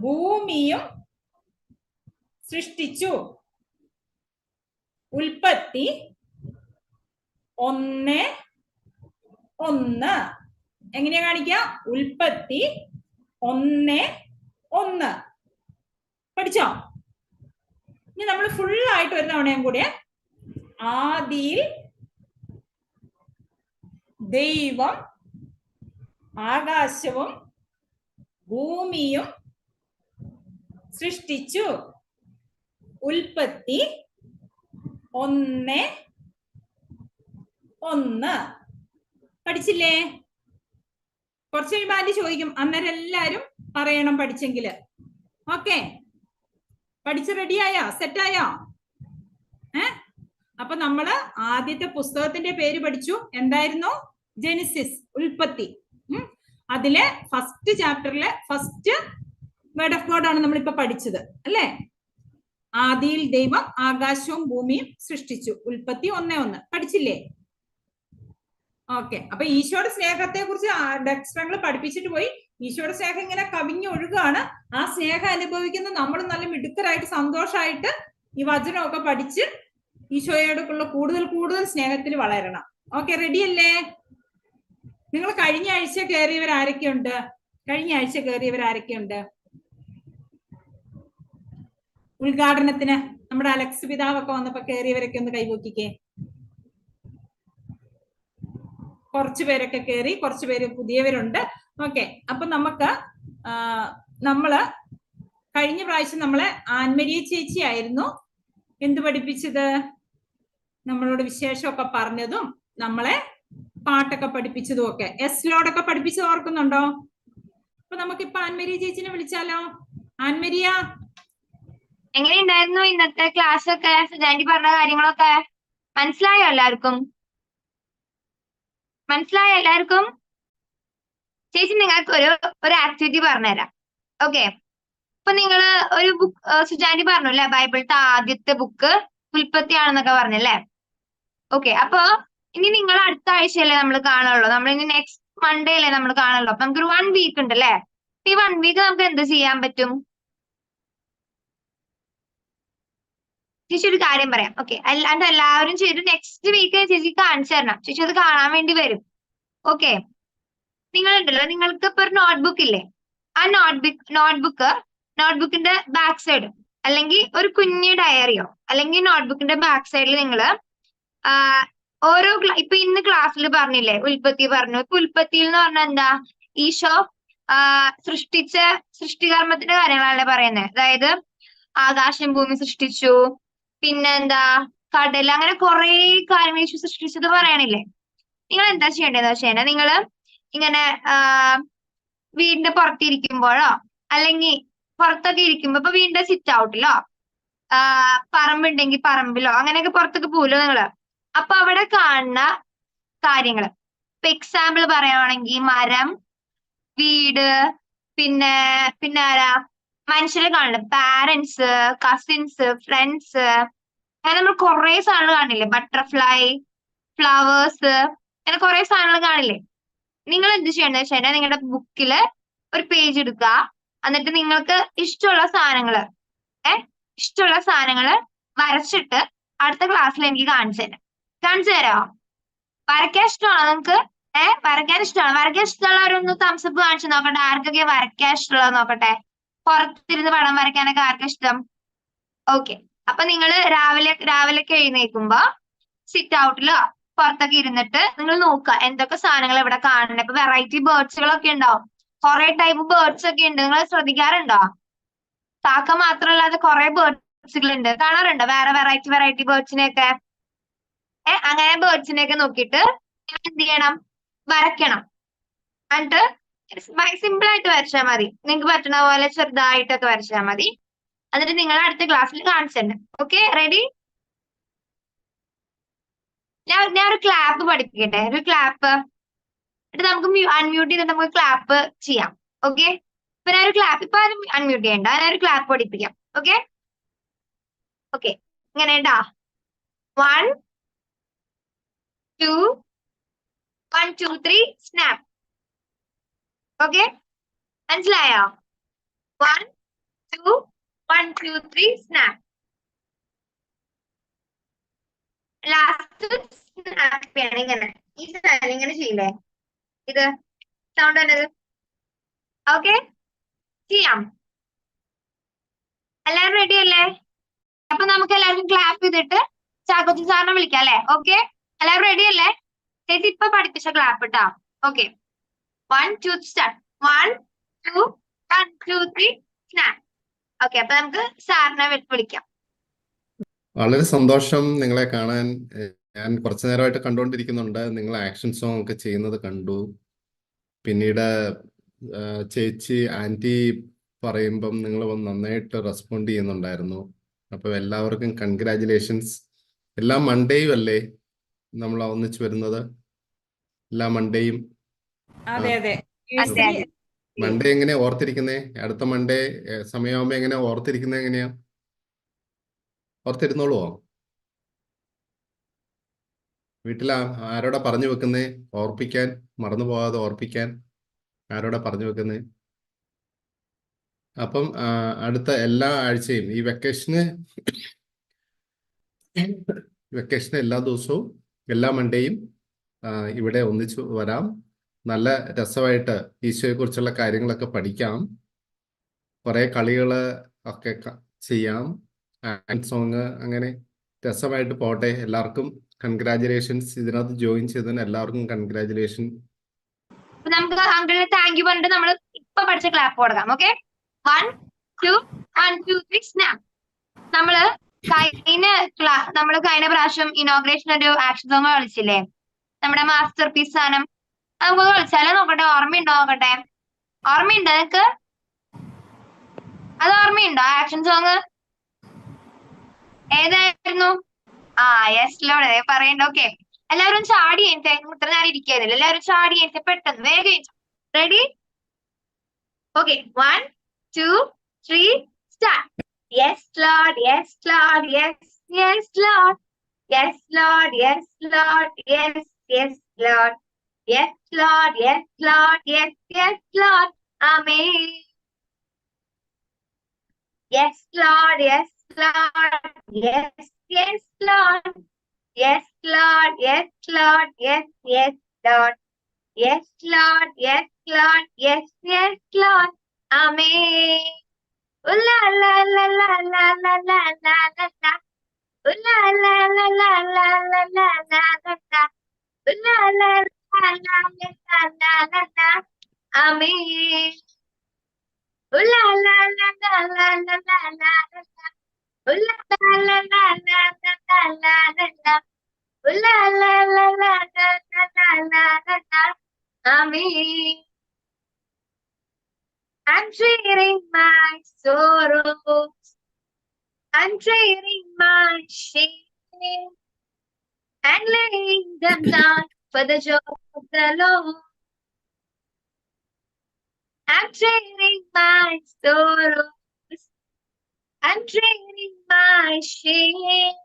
ഭൂമിയും സൃഷ്ടിച്ചു. ഉൽപ്പത്തി 1:1. എങ്ങനെയാ കാണിക്ക? ഉൽപ്പത്തി 1:1. പഠിച്ചോ? ഇനി നമ്മൾ ഫുൾ ആയിട്ട് ഒരു തവണയും കൂടെ. ആദിയിൽ ദൈവം ആകാശവും ഭൂമിയും സൃഷ്ടിച്ചു. ഉൽപ്പത്തി 1:1. പഠിച്ചില്ലേ? കുറച്ച് കഴിയുമ്പോൾ ആന്റി ചോദിക്കും, അന്നേരം എല്ലാരും പറയണം പഠിച്ചെങ്കില്. ഓക്കെ, പഠിച്ച് റെഡിയായോ? സെറ്റായോ? അപ്പൊ നമ്മള് ആദ്യത്തെ പുസ്തകത്തിന്റെ പേര് പഠിച്ചു. എന്തായിരുന്നു? ജെനിസിസ്, ഉൽപ്പത്തി. അതിലെ ഫസ്റ്റ് ചാപ്റ്ററിലെ ഫസ്റ്റ് വേർഡ് ഓഫ് ഗോഡ് ആണ് നമ്മളിപ്പോ പഠിച്ചത് അല്ലേ? ആദിയിൽ ദൈവം ആകാശവും ഭൂമിയും സൃഷ്ടിച്ചു. ഉൽപ്പത്തി 1:1. പഠിച്ചില്ലേ? ഓക്കെ, അപ്പൊ ഈശോയുടെ സ്നേഹത്തെ കുറിച്ച് ഡെക്സ്റ്റർ പഠിപ്പിച്ചിട്ട് പോയി. ഈശോയുടെ സ്നേഹം ഇങ്ങനെ കവിഞ്ഞൊഴുകാണ്. ആ സ്നേഹം അനുഭവിക്കുന്ന നമ്മൾ നല്ല മിടുക്കരായിട്ട് സന്തോഷമായിട്ട് ഈ വചനമൊക്കെ പഠിച്ച് ഈശോയോടൊക്കെയുള്ള കൂടുതൽ സ്നേഹത്തിൽ വളരണം. ഓക്കെ, റെഡി അല്ലേ? നിങ്ങൾ കഴിഞ്ഞ ആഴ്ച കയറിയവർ ആരൊക്കെയുണ്ട്? ഉദ്ഘാടനത്തിന് നമ്മുടെ അലക്സ് പിതാവൊക്കെ വന്നപ്പോ കയറിയവരൊക്കെ ഒന്ന് കൈപൊക്കിക്കേ. കുറച്ചു പേരൊക്കെ കയറി, കുറച്ചു പേര് പുതിയവരുണ്ട്. ഓക്കെ, അപ്പൊ നമ്മള് കഴിഞ്ഞ പ്രാവശ്യം നമ്മളെ ആൻമരിയ ചേച്ചി ആയിരുന്നു എന്ത് പഠിപ്പിച്ചത്? നമ്മളോട് വിശേഷമൊക്കെ പറഞ്ഞതും നമ്മളെ പാട്ടൊക്കെ പഠിപ്പിച്ചതും ഒക്കെ. എസ്ലോടൊക്കെ പഠിപ്പിച്ചത് ഓർക്കുന്നുണ്ടോ? അപ്പൊ നമുക്കിപ്പൊ ആൻമരിയ ചേച്ചിനെ വിളിച്ചാലോ? ആൻമരിയ, എങ്ങനെയുണ്ടായിരുന്നു ഇന്നത്തെ ക്ലാസ് ഒക്കെ? സുജാന്റി പറഞ്ഞ കാര്യങ്ങളൊക്കെ മനസ്സിലായോ എല്ലാവർക്കും? ചേച്ചി നിങ്ങൾക്ക് ഒരു ആക്ടിവിറ്റി പറഞ്ഞുതരാം. ഓക്കെ, അപ്പൊ നിങ്ങള് ഒരു ബുക്ക്, സുജാന്റി പറഞ്ഞു അല്ലെ, ബൈബിളിലത്തെ ആദ്യത്തെ ബുക്ക് ഉൽപ്പത്തി ആണെന്നൊക്കെ പറഞ്ഞല്ലേ? ഓക്കെ, അപ്പൊ ഇനി നിങ്ങൾ അടുത്ത ആഴ്ചയല്ലേ നമ്മൾ കാണുള്ളൂ. നമ്മൾ ഇനി നെക്സ്റ്റ് മൺഡേ അല്ലേ നമ്മൾ കാണുള്ളൂ. അപ്പൊ നമുക്കൊരു 1 വീക്ക് ഉണ്ട് അല്ലേ? ഈ 1 വീക്ക് നമുക്ക് എന്ത് ചെയ്യാൻ പറ്റും? ചേച്ചി ഒരു കാര്യം പറയാം. ഓക്കെ, അല്ലാണ്ട് എല്ലാവരും ചെയ്ത് നെക്സ്റ്റ് വീക്ക് ചേച്ചി കാണിച്ചു തരണം. ചേച്ചി അത് കാണാൻ വേണ്ടി വരും. ഓക്കെ, നിങ്ങളുണ്ടല്ലോ, നിങ്ങൾക്ക് ഇപ്പൊ ഒരു നോട്ട്ബുക്ക് ഇല്ലേ? ആ നോട്ട്ബുക്കിന്റെ ബാക്ക് സൈഡ് അല്ലെങ്കിൽ ഒരു കുഞ്ഞു ഡയറിയോ അല്ലെങ്കിൽ നോട്ട്ബുക്കിന്റെ ബാക്ക് സൈഡിൽ നിങ്ങൾ ഓരോ ഇപ്പൊ ഇന്ന് ക്ലാസ്സിൽ പറഞ്ഞില്ലേ, ഉൽപ്പത്തി പറഞ്ഞു. ഇപ്പൊ ഉൽപ്പത്തിയിൽ എന്ന് പറഞ്ഞാൽ എന്താ? ഈശോ സൃഷ്ടികർമ്മത്തിന്റെ കാര്യങ്ങളാണല്ലേ പറയുന്നത്. അതായത് ആകാശം ഭൂമി സൃഷ്ടിച്ചു, പിന്നെന്താ, കടൽ, അങ്ങനെ കുറെ കാര്യങ്ങൾ യേശു സൃഷ്ടിച്ചത് പറയണില്ലേ. നിങ്ങൾ എന്താ ചെയ്യേണ്ടതെന്ന് വെച്ച് കഴിഞ്ഞാൽ നിങ്ങള് ഇങ്ങനെ വീടിന്റെ പുറത്തിരിക്കുമ്പോഴോ അല്ലെങ്കിൽ പുറത്തൊക്കെ ഇരിക്കുമ്പോ, ഇപ്പൊ വീടിന്റെ സിറ്റ് ഔട്ടിലോ പറമ്പുണ്ടെങ്കിൽ പറമ്പിലോ അങ്ങനെയൊക്കെ പുറത്തൊക്കെ പോലോ നിങ്ങള്. അപ്പൊ അവിടെ കാണുന്ന കാര്യങ്ങള്, ഇപ്പൊ എക്സാമ്പിൾ പറയുവാണെങ്കിൽ മരം, വീട്, പിന്നെ ആരാ, മനുഷ്യരെ കാണില്ല, പാരന്റ്സ്, കസിൻസ്, ഫ്രണ്ട്സ്, അങ്ങനെ നമ്മൾ കുറെ സാധനങ്ങൾ കാണില്ലേ, ബട്ടർഫ്ലൈ, ഫ്ലവേഴ്സ്, അങ്ങനെ കുറെ സാധനങ്ങൾ കാണില്ലേ. നിങ്ങൾ എന്ത് ചെയ്യണമെന്ന് വെച്ച് കഴിഞ്ഞാൽ നിങ്ങളുടെ ബുക്കില് ഒരു പേജ് എടുക്കുക. എന്നിട്ട് നിങ്ങൾക്ക് ഇഷ്ടമുള്ള സാധനങ്ങള് ഇഷ്ടമുള്ള സാധനങ്ങള് വരച്ചിട്ട് അടുത്ത ക്ലാസ്സിൽ എനിക്ക് കാണിച്ചു തരാമോ? വരയ്ക്കാൻ ഇഷ്ടമാണോ നിങ്ങൾക്ക്? വരയ്ക്കാൻ ഇഷ്ടമാണ്. വരയ്ക്കാൻ ഇഷ്ടമുള്ളവരൊന്ന് തംസപ്പ് കാണിച്ചു നോക്കട്ടെ. ആർക്കൊക്കെ വരയ്ക്കാൻ ഇഷ്ടമുള്ളത് നോക്കട്ടെ. പുറത്തിരുന്ന് പടം വരയ്ക്കാനൊക്കെ ആർക്കും ഇഷ്ടം? ഓക്കെ. അപ്പൊ നിങ്ങൾ രാവിലെ എഴുന്നേൽക്കുമ്പോ സിറ്റ് ഔട്ടിലോ പുറത്തൊക്കെ ഇരുന്നിട്ട് നിങ്ങൾ നോക്കുക എന്തൊക്കെ സാധനങ്ങൾ ഇവിടെ കാണുന്നത്. ഇപ്പൊ വെറൈറ്റി ബേർഡ്സുകളൊക്കെ ഉണ്ടാവും, കുറെ ടൈപ്പ് ബേർഡ്സ് ഒക്കെ ഉണ്ട്. നിങ്ങൾ ശ്രദ്ധിക്കാറുണ്ടോ? കാക്ക മാത്രമല്ലാതെ കുറെ ബേർഡ്സുകൾ ഉണ്ട്, കാണാറുണ്ടോ? വേറെ വെറൈറ്റി ബേർഡ്സിനെയൊക്കെ. അങ്ങനെ ബേർഡ്സിനെയൊക്കെ നോക്കിയിട്ട് നിങ്ങൾ എന്ത് ചെയ്യണം? വരയ്ക്കണം. എന്നിട്ട് സിമ്പിൾ ആയിട്ട് വരച്ചാൽ മതി, നിങ്ങൾക്ക് പറ്റുന്ന പോലെ ചെറുതായിട്ടൊക്കെ വരച്ചാൽ മതി. എന്നിട്ട് നിങ്ങൾ അടുത്ത ക്ലാസ്സിൽ കാണിച്ചിട്ടുണ്ട്. Okay, ready? ഞാൻ ഒരു ക്ലാപ്പ് പഠിപ്പിക്കട്ടെ, ഒരു ക്ലാപ്പ്. എന്നിട്ട് നമുക്ക് അൺമ്യൂട്ട് ചെയ്തിട്ട് നമുക്ക് ക്ലാപ്പ് ചെയ്യാം. ഓക്കെ, ഇപ്പൊ ഞാനൊരു ക്ലാപ്പ്, ഇപ്പൊ ആരും അൺമ്യൂട്ട് ചെയ്യണ്ട, ഞാനൊരു ക്ലാപ്പ് പഠിപ്പിക്കാം. ഓക്കെ ഓക്കെ, ഇങ്ങനെ ഉണ്ടാ 1 2 1 2 3 സ്നാപ്പ്. ഓക്കെ, മനസ്സിലായോ? 1 2 1 2 3 സ്നാപ്പ്. ലാസ്റ്റ് സ്നാപ്പ് ചെയ്യണം ഇങ്ങനെ, ഈ സാധനം ഇങ്ങനെ ചെയ്യില്ലേ, ഇത് സൗണ്ട് തന്നത്. ഓക്കെ, ചെയ്യാം. എല്ലാവരും റെഡി അല്ലേ? അപ്പൊ നമുക്ക് എല്ലാവർക്കും ക്ലാപ്പ് ചെയ്തിട്ട് ചാക്കോച്ചൻ സാറിനെ വിളിക്കാം അല്ലെ? ഓക്കെ, എല്ലാവരും റെഡി അല്ലേ? ചേച്ചി ഇപ്പൊ പഠിപ്പിച്ച ക്ലാപ്പ് ഇട്ടാ. Okay, 1 2 start. 1 2 1 2 3 സ്നാപ്പ്. ഓക്കെ, അപ്പൊ നമുക്ക് സാറിനെ വിളിക്കാം. വളരെ സന്തോഷം നിങ്ങളെ കാണാൻ. ഞാൻ കുറച്ചു നേരമായിട്ട് കണ്ടുകൊണ്ടിരിക്കുന്നുണ്ട്. നിങ്ങൾ ആക്ഷൻ സോങ് ഒക്കെ ചെയ്യുന്നത് കണ്ടു. പിന്നീട് ചേച്ചി ആന്റി പറയുമ്പം നിങ്ങൾ നന്നായിട്ട് റെസ്പോണ്ട് ചെയ്യുന്നുണ്ടായിരുന്നു. അപ്പോൾ എല്ലാവർക്കും കൺഗ്രാജുലേഷൻസ്. എല്ലാ മൺഡേയും അല്ലേ നമ്മൾ ഒന്നിച്ച് വരുന്നത്? എല്ലാ മൺഡേയും. അതെ അതെ. അതെ അതെ. മൺഡേ എങ്ങനെയാ ഓർത്തിരിക്കുന്നേ? അടുത്ത മൺഡേ സമയമാകുമ്പോ എങ്ങനെയാ ഓർത്തിരിക്കുന്നത്? എങ്ങനെയാ ഓർത്തിരുന്നോളുവോ? വീട്ടിൽ ആരോടാ പറഞ്ഞു വെക്കുന്നേ ഓർപ്പിക്കാൻ? മറന്നു പോകാതെ ഓർപ്പിക്കാൻ ആരോടാ പറഞ്ഞു വെക്കുന്നേ? അപ്പം അടുത്ത എല്ലാ ആഴ്ചയും ഈ വെക്കേഷന് എല്ലാ ദിവസവും എല്ലാ മൺഡേയും ഇവിടെ ഒന്നിച്ചു വരാം. നല്ല രസമായിട്ട് ഈശോയെ കുറിച്ചുള്ള കാര്യങ്ങളൊക്കെ പഠിക്കാം. കുറെ കളികള് ഒക്കെ ചെയ്യാം. ആൻഡ് സോങ്, അങ്ങനെ രസമായിട്ട് പോട്ടെ. എല്ലാവർക്കും കൺഗ്രാജുലേഷൻസ്. ഇതിനകത്ത് ജോയിൻ ചെയ്തതിന് എല്ലാവർക്കും കൺഗ്രാജുലേഷൻ. നമുക്ക് അങ്കിളിന് താങ്ക് യു പറഞ്ഞിട്ട് നമ്മൾ ഇപ്പൊ പഠിച്ച ക്ലാപ്പ് കൊടുക്കാം. Okay, 1 2 1 2 3 snap. നമ്മള് കഴിഞ്ഞ പ്രാവശ്യം ഇനോഗ്രേഷൻ ഒരു ആക്ഷൻ സോങ് കളിച്ചില്ലേ, നമ്മുടെ മാസ്റ്റർ പീസ് സാധനം. നമുക്ക് കളിച്ചാലോ നോക്കട്ടെ, ഓർമ്മയുണ്ടോ നോക്കട്ടെ? ഓർമ്മയുണ്ടോ നിനക്ക്? അത് ഓർമ്മയുണ്ടോ ആക്ഷൻ സോങ്? ഏതായിരുന്നു? യെസ് ലോഡ് പറയണ്ട. ഓക്കെ, എല്ലാവരും ചാടി കഴിഞ്ഞിട്ട് ഇത്ര നേരം ഇരിക്കാനില്ല, എല്ലാവരും ചാടി കഴിഞ്ഞിട്ട് പെട്ടെന്ന് വേഗം. Ready? Okay, 1 2 3 start. Yes Lord, yes Lord, yes yes Lord, yes Lord, yes Lord, yes yes Lord, yes Lord, yes Lord, yes yes Lord, Amen. Yes Lord, yes Lord, yes yes Lord, yes Lord, yes Lord, yes yes Lord, yes Lord, yes Lord, yes yes Lord, Amen. Ooh la la la la la la la la la la. Ooh la la la la la la la la la la. Ooh la la la la la la la la. Amen. Ooh la la la la la la la la la. la la la la la la la la la. La la la la la la la la la. Amen. I'm trading my sorrows. I'm trading my shame and laying them down for the joy of the Lord. I'm trading my sorrows. I'm trading my shame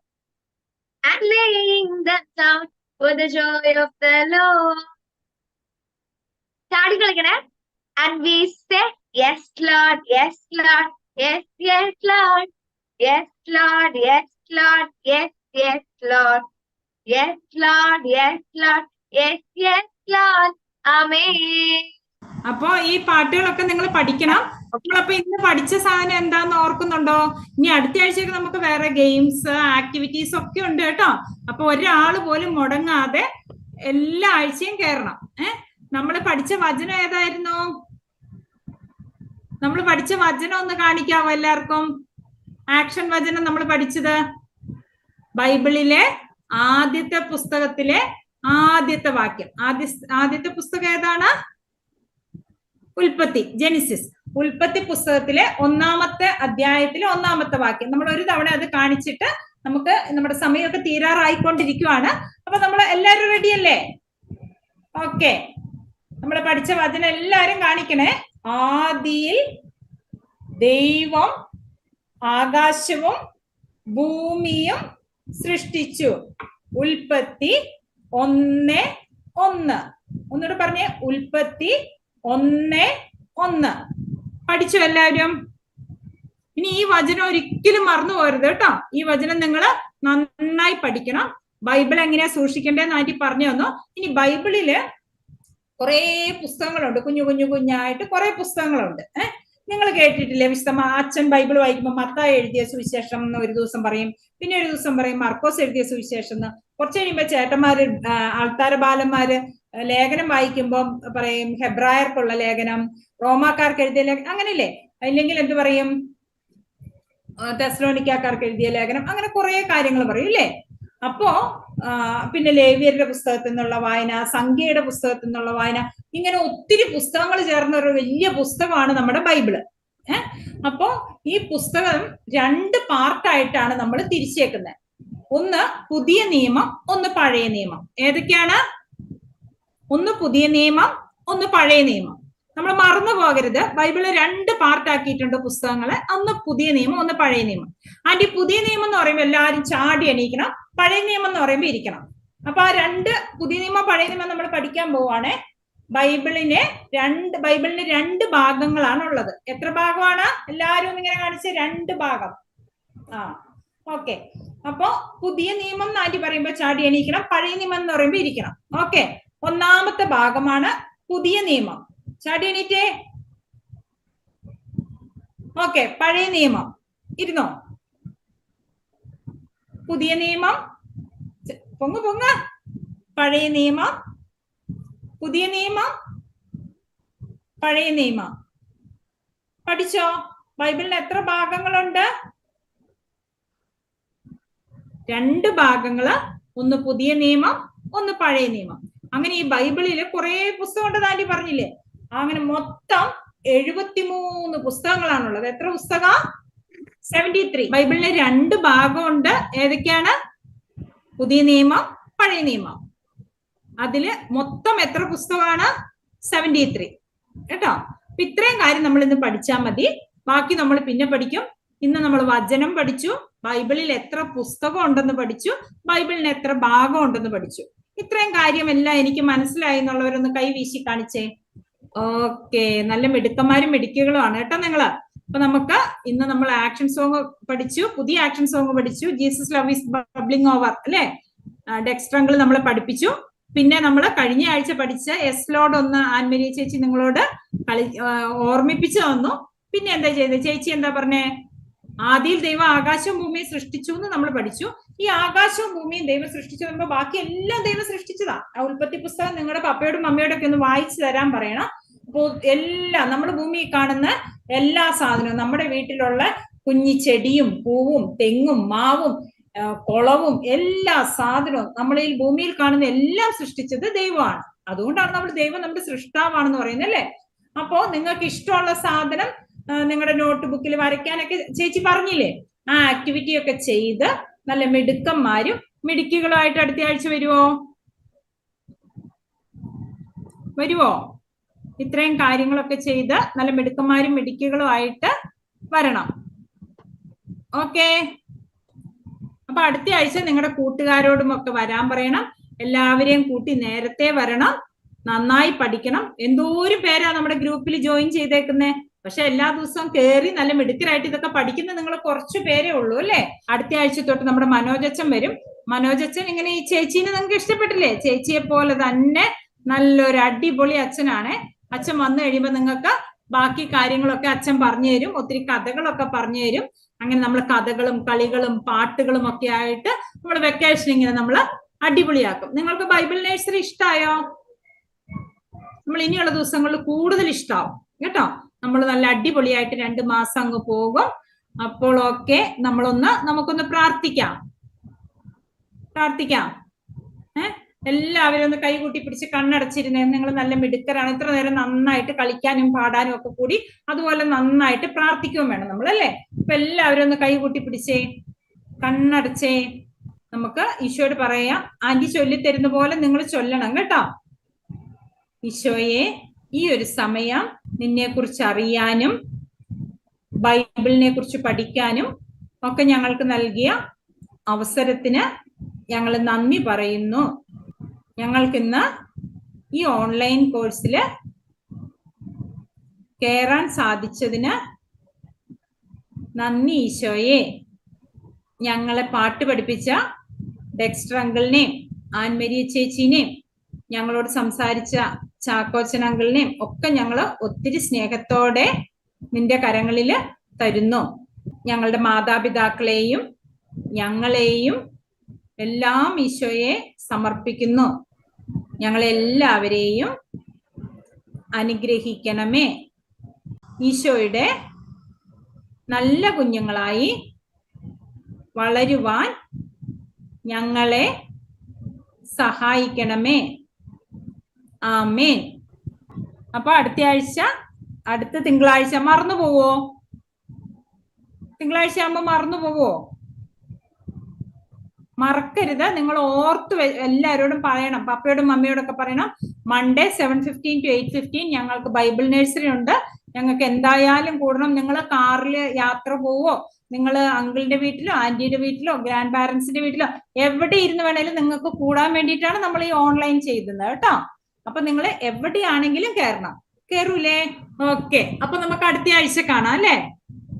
and laying them down for the joy of the Lord. ചാടി കളിക്കണേ. And we say, yes, Lord, yes, Lord, yes, yes, Lord, yes, Lord, yes, Lord, yes, yes, Lord, yes, Lord, yes, Lord, yes, yes, Lord. Amen. അപ്പൊ ഈ പാട്ടുകളൊക്കെ നിങ്ങൾ പഠിക്കണം. നമ്മളപ്പോ ഇന്ന് പഠിച്ച സാധനം എന്താന്ന് ഓർക്കുന്നുണ്ടോ? ഇനി അടുത്ത ആഴ്ചയൊക്കെ നമുക്ക് വേറെ ഗെയിംസ്, ആക്ടിവിറ്റീസ് ഒക്കെ ഉണ്ട് കേട്ടോ. അപ്പൊ ഒരാൾ പോലും മുടങ്ങാതെ എല്ലാ ആഴ്ചയും കയറണം. നമ്മൾ പഠിച്ച വചനം ഏതായിരുന്നു? നമ്മൾ പഠിച്ച വചനം ഒന്ന് കാണിക്കാവോ എല്ലാവർക്കും? ആക്ഷൻ വചനം നമ്മൾ പഠിച്ചത് ബൈബിളിലെ ആദ്യത്തെ പുസ്തകത്തിലെ ആദ്യത്തെ വാക്യം. ആദ്യത്തെ പുസ്തകം ഏതാണ്? ഉൽപ്പത്തി, ജെനിസിസ്. ഉൽപ്പത്തി പുസ്തകത്തിലെ 1-ാമത്തെ അധ്യായത്തിലെ 1-ാമത്തെ വാക്യം. നമ്മൾ ഒരു തവണ അത് കാണിച്ചിട്ട് നമുക്ക് നമ്മുടെ സമയമൊക്കെ തീരാറായിക്കൊണ്ടിരിക്കുവാണ്. അപ്പൊ നമ്മൾ എല്ലാവരും റെഡി അല്ലേ? ഓക്കെ, നമ്മൾ പഠിച്ച വചനം എല്ലാവരും കാണിക്കണേ. ആദിയിൽ ദൈവം ആകാശവും ഭൂമിയും സൃഷ്ടിച്ചു. ഉൽപ്പത്തി 1:1. ഒന്നുകൂടെ പറഞ്ഞേ, ഉൽപ്പത്തി 1:1. പഠിച്ചു എല്ലാവരും? ഇനി ഈ വചനം ഒരിക്കലും മറന്നു പോകരുത് കേട്ടോ. ഈ വചനം നിങ്ങൾ നന്നായി പഠിക്കണം. ബൈബിൾ എങ്ങനെയാ സൂക്ഷിക്കേണ്ടതെന്ന് ആന്റി പറഞ്ഞു തന്നു. ഇനി ബൈബിളില് കുറെ പുസ്തകങ്ങളുണ്ട്, കുഞ്ഞായിട്ട് കുറെ പുസ്തകങ്ങളുണ്ട്. നിങ്ങൾ കേട്ടിട്ടില്ലേ? അച്ഛൻ ബൈബിൾ വായിക്കുമ്പോൾ മത്തായി എഴുതിയ സുവിശേഷം എന്ന് ഒരു ദിവസം പറയും, പിന്നെ ഒരു ദിവസം പറയും മർക്കോസ് എഴുതിയ സുവിശേഷം എന്ന്. കുറച്ച് കഴിയുമ്പോ ചേട്ടന്മാര്, ആൾത്താര ബാലന്മാര് ലേഖനം വായിക്കുമ്പോൾ പറയും ഹെബ്രായർക്കുള്ള ലേഖനം, റോമാക്കാർക്ക് എഴുതിയ ലേഖനം, അങ്ങനെയല്ലേ? അല്ലെങ്കിൽ എന്ത് പറയും, തെസ്സലോനിക്കാർക്ക് എഴുതിയ ലേഖനം, അങ്ങനെ കുറെ കാര്യങ്ങൾ പറയും അല്ലേ? അപ്പോ പിന്നെ ലേവ്യരുടെ പുസ്തകത്തിൽ നിന്നുള്ള വായന, സംഖ്യയുടെ പുസ്തകത്തിൽ നിന്നുള്ള വായന, ഇങ്ങനെ ഒത്തിരി പുസ്തകങ്ങൾ ചേർന്ന ഒരു വലിയ പുസ്തകമാണ് നമ്മുടെ ബൈബിള്. അപ്പോ ഈ പുസ്തകം 2 പാർട്ടായിട്ടാണ് നമ്മൾ തിരിച്ചേക്കുന്നത്. ഒന്ന് പുതിയ നിയമം, ഒന്ന് പഴയ നിയമം. ഏതൊക്കെയാണ്? ഒന്ന് പുതിയ നിയമം, ഒന്ന് പഴയ നിയമം. നമ്മൾ മറന്നു പോകരുത്. ബൈബിള് 2 പാർട്ടാക്കിയിട്ടുണ്ട് പുസ്തകങ്ങളെ. ഒന്ന് പുതിയ നിയമം, ഒന്ന് പഴയ നിയമം. ആന്റി പുതിയ നിയമം എന്ന് പറയുമ്പോൾ എല്ലാവരും ചാടി എണീക്കണം, പഴയ നിയമം എന്ന് പറയുമ്പോൾ ഇരിക്കണം. അപ്പൊ ആ 2 പുതിയ നിയമം പഴയ നിയമം നമ്മൾ പഠിക്കാൻ പോവാണ്. ബൈബിളിന് 2 ഭാഗങ്ങളാണ് ഉള്ളത്. എത്ര ഭാഗമാണ്? എല്ലാവരും ഇങ്ങനെ കാണിച്ച 2 ഭാഗം. ഓക്കെ. അപ്പൊ പുതിയ നിയമം എന്ന് ആന്റി പറയുമ്പോൾ ചാടി എണീക്കണം, പഴയ നിയമം എന്ന് പറയുമ്പോൾ ഇരിക്കണം. ഓക്കെ, 1-ാമത്തെ ഭാഗമാണ് പുതിയ നിയമം. ചാടി എണീറ്റേ. ഓക്കെ, പഴയ നിയമം ഇരുന്നോ? പുതിയ നിയമം, പൊങ്ങ. പഴയ നിയമം, പുതിയ നിയമം, പഴയ നിയമം. പഠിച്ചോ? ബൈബിളിന് എത്ര ഭാഗങ്ങളുണ്ട്? 2 ഭാഗങ്ങള്. ഒന്ന് പുതിയ നിയമം, ഒന്ന് പഴയ നിയമം. അങ്ങനെ ഈ ബൈബിളില് കുറെ പുസ്തകം ഉണ്ടെന്ന് ആന്റി പറഞ്ഞില്ലേ? അങ്ങനെ മൊത്തം 73 പുസ്തകങ്ങളാണുള്ളത്. എത്ര പുസ്തകം? 73. ബൈബിളിന് 2 ഭാഗമുണ്ട്. ഏതൊക്കെയാണ്? പുതിയ നിയമം, പഴയ നിയമം. അതില് മൊത്തം എത്ര പുസ്തകമാണ്? 73 കേട്ടോ. അപ്പൊ ഇത്രയും കാര്യം നമ്മൾ ഇന്ന് പഠിച്ചാൽ മതി. ബാക്കി നമ്മൾ പിന്നെ പഠിക്കും. ഇന്ന് നമ്മൾ വചനം പഠിച്ചു, ബൈബിളിൽ എത്ര പുസ്തകം ഉണ്ടെന്ന് പഠിച്ചു, ബൈബിളിന് എത്ര ഭാഗം ഉണ്ടെന്ന് പഠിച്ചു. ഇത്രയും കാര്യമെല്ലാം എനിക്ക് മനസ്സിലായി എന്നുള്ളവരൊന്ന് കൈവീശി കാണിച്ചേ. ഓക്കെ, നല്ല മിടുക്കന്മാരും മിടുക്കികളുമാണ് കേട്ടോ നിങ്ങള്. അപ്പൊ നമുക്ക് ഇന്ന് നമ്മൾ ആക്ഷൻ സോങ് പഠിച്ചു, പുതിയ ആക്ഷൻ സോങ് പഠിച്ചു. Jesus love is bubbling over അല്ലെ? ഡെക്സ്ട്രങ്കിൾ നമ്മളെ പഠിപ്പിച്ചു. പിന്നെ നമ്മൾ കഴിഞ്ഞ ആഴ്ച പഠിച്ച എസ് ലോഡ് ഒന്ന് ആൻമരിയ ചേച്ചി നിങ്ങളോട് ഓർമ്മിപ്പിച്ചു തന്നു. പിന്നെ എന്താ ചെയ്തത് ചേച്ചി? എന്താ പറഞ്ഞേ? ആദിയിൽ ദൈവം ആകാശവും ഭൂമിയും സൃഷ്ടിച്ചു എന്ന് നമ്മൾ പഠിച്ചു. ഈ ആകാശവും ഭൂമിയും ദൈവം സൃഷ്ടിച്ചു പറയുമ്പോൾ ബാക്കി എല്ലാം ദൈവം സൃഷ്ടിച്ചതാ. ആ ഉൽപ്പത്തി പുസ്തകം നിങ്ങളുടെ പപ്പയോടും മമ്മയോടും ഒക്കെ ഒന്ന് വായിച്ചു തരാൻ പറയണം. അപ്പോൾ എല്ലാം നമ്മുടെ ഭൂമിയിൽ കാണുന്ന എല്ലാ സാധനവും, നമ്മുടെ വീട്ടിലുള്ള കുഞ്ഞി ചെടിയും പൂവും തെങ്ങും മാവും കുളവും എല്ലാ സാധനവും നമ്മളിൽ ഭൂമിയിൽ കാണുന്ന എല്ലാം സൃഷ്ടിച്ചത് ദൈവമാണ്. അതുകൊണ്ടാണ് നമ്മൾ ദൈവം നമ്മുടെ സൃഷ്ടാവാണെന്ന് പറയുന്നത് അല്ലേ. അപ്പോ നിങ്ങൾക്ക് ഇഷ്ടമുള്ള സാധനം നിങ്ങളുടെ നോട്ട് ബുക്കിൽ വരയ്ക്കാനൊക്കെ ചേച്ചി പറഞ്ഞില്ലേ, ആ ആക്ടിവിറ്റി ഒക്കെ ചെയ്ത് നല്ല മിടുക്കന്മാരും മിടുക്കികളുമായിട്ട് അടുത്ത ആഴ്ച വരുവോ? ഇത്രയും കാര്യങ്ങളൊക്കെ ചെയ്ത് നല്ല മിടുക്കന്മാരും മിടുക്കികളും ആയിട്ട് വരണം. ഓക്കെ. അപ്പൊ അടുത്ത ആഴ്ച നിങ്ങളുടെ കൂട്ടുകാരോടും ഒക്കെ വരാൻ പറയണം. എല്ലാവരെയും കൂട്ടി നേരത്തെ വരണം. നന്നായി പഠിക്കണം. എന്തോരം പേരാ നമ്മുടെ ഗ്രൂപ്പിൽ ജോയിൻ ചെയ്തേക്കുന്നേ. പക്ഷെ എല്ലാ ദിവസവും കയറി നല്ല മിടുക്കരായിട്ട് ഇതൊക്കെ പഠിക്കുന്ന നിങ്ങൾ കുറച്ചു പേരേ ഉള്ളൂ അല്ലേ. അടുത്ത ആഴ്ച തൊട്ട് നമ്മുടെ മനോജച്ചൻ വരും. മനോജച്ചൻ ഇങ്ങനെ ഈ ചേച്ചീനെ നിങ്ങൾക്ക് ഇഷ്ടപ്പെട്ടില്ലേ? ചേച്ചിയെ പോലെ തന്നെ നല്ലൊരു അടിപൊളി അച്ഛനാണ്. അച്ഛൻ വന്നു കഴിയുമ്പോൾ നിങ്ങൾക്ക് ബാക്കി കാര്യങ്ങളൊക്കെ അച്ഛൻ പറഞ്ഞു തരും. ഒത്തിരി കഥകളൊക്കെ പറഞ്ഞു തരും. അങ്ങനെ നമ്മൾ കഥകളും കളികളും പാട്ടുകളും ഒക്കെ ആയിട്ട് നമ്മൾ വെക്കേഷൻ ഇങ്ങനെ നമ്മൾ അടിപൊളിയാക്കും. നിങ്ങൾക്ക് ബൈബിൾ നഴ്സറി ഇഷ്ടമായോ? നമ്മൾ ഇനിയുള്ള ദിവസങ്ങളിൽ കൂടുതൽ ഇഷ്ടാവും കേട്ടോ. നമ്മൾ നല്ല അടിപൊളിയായിട്ട് 2 മാസം അങ്ങ് പോകും. അപ്പോഴൊക്കെ നമുക്കൊന്ന് പ്രാർത്ഥിക്കാം. എല്ലാവരും ഒന്ന് കൈകൂട്ടി പിടിച്ച് കണ്ണടച്ചിരുന്നേ. നിങ്ങൾ നല്ല മിടുക്കരാണ്. ഇത്ര നേരം നന്നായിട്ട് കളിക്കാനും പാടാനും ഒക്കെ കൂടി അതുപോലെ നന്നായിട്ട് പ്രാർത്ഥിക്കുകയും വേണം നമ്മൾ അല്ലേ. അപ്പൊ എല്ലാവരും ഒന്ന് കൈകൂട്ടി പിടിച്ചേ, കണ്ണടച്ചേ. നമുക്ക് ഈശോയോട് പറയാം. ആന്റി ചൊല്ലിത്തരുന്ന പോലെ നിങ്ങൾ ചൊല്ലണം കേട്ടോ. ഈശോയെ, ഈ ഒരു സമയം നിന്നെ കുറിച്ച് അറിയാനും ബൈബിളിനെ കുറിച്ച് പഠിക്കാനും ഒക്കെ ഞങ്ങൾക്ക് നൽകിയ അവസരത്തിന് ഞങ്ങൾ നന്ദി പറയുന്നു. ഞങ്ങൾക്കിന്ന് ഈ ഓൺലൈൻ കോഴ്സിൽ കയറാൻ സാധിച്ചതിന് നന്ദി ഈശോയെ. ഞങ്ങളെ പാട്ട് പഠിപ്പിച്ച ഡെക്സ്റ്റർ അങ്കിളിനെയും ആൻമരിയ ചേച്ചീനെയും ഞങ്ങളോട് സംസാരിച്ച ചാക്കോച്ചൻ അങ്കിളിനെയും ഒക്കെ ഞങ്ങൾ ഒത്തിരി സ്നേഹത്തോടെ നിന്റെ കരങ്ങളിൽ തരുന്നു. ഞങ്ങളുടെ മാതാപിതാക്കളെയും ഞങ്ങളെയും എല്ലാം ഈശോയെ സമർപ്പിക്കുന്നു. ഞങ്ങളെല്ലാവരെയും അനുഗ്രഹിക്കണമേ. ഈശോയുടെ നല്ല കുഞ്ഞുങ്ങളായി വളരുവാൻ ഞങ്ങളെ സഹായിക്കണമേ. ആമേൻ. അപ്പൊ അടുത്ത തിങ്കളാഴ്ച മറന്നു പോവോ? തിങ്കളാഴ്ച ആകുമ്പോ മറന്നു പോവോ? മറക്കരുത്. നിങ്ങൾ ഓർത്ത് എല്ലാവരോടും പറയണം. പപ്പയോടും മമ്മിയോടൊക്കെ പറയണം. മൺഡേ 7:15 to 8:15 ഞങ്ങൾക്ക് ബൈബിൾ നഴ്സറി ഉണ്ട്. ഞങ്ങൾക്ക് എന്തായാലും കൂടണം. നിങ്ങൾ കാറിൽ യാത്ര പോവോ, നിങ്ങൾ അങ്കിളിന്റെ വീട്ടിലോ ആന്റിയുടെ വീട്ടിലോ ഗ്രാൻഡ് പാരന്റ്സിന്റെ വീട്ടിലോ എവിടെ ഇരുന്ന് വേണേലും നിങ്ങൾക്ക് കൂടാൻ വേണ്ടിയിട്ടാണ് നമ്മൾ ഈ ഓൺലൈൻ ചെയ്യുന്നത് കേട്ടോ. അപ്പൊ നിങ്ങൾ എവിടെയാണെങ്കിലും കയറൂലേ? ഓക്കെ. അപ്പൊ നമുക്ക് അടുത്ത ആഴ്ച കാണാം അല്ലേ.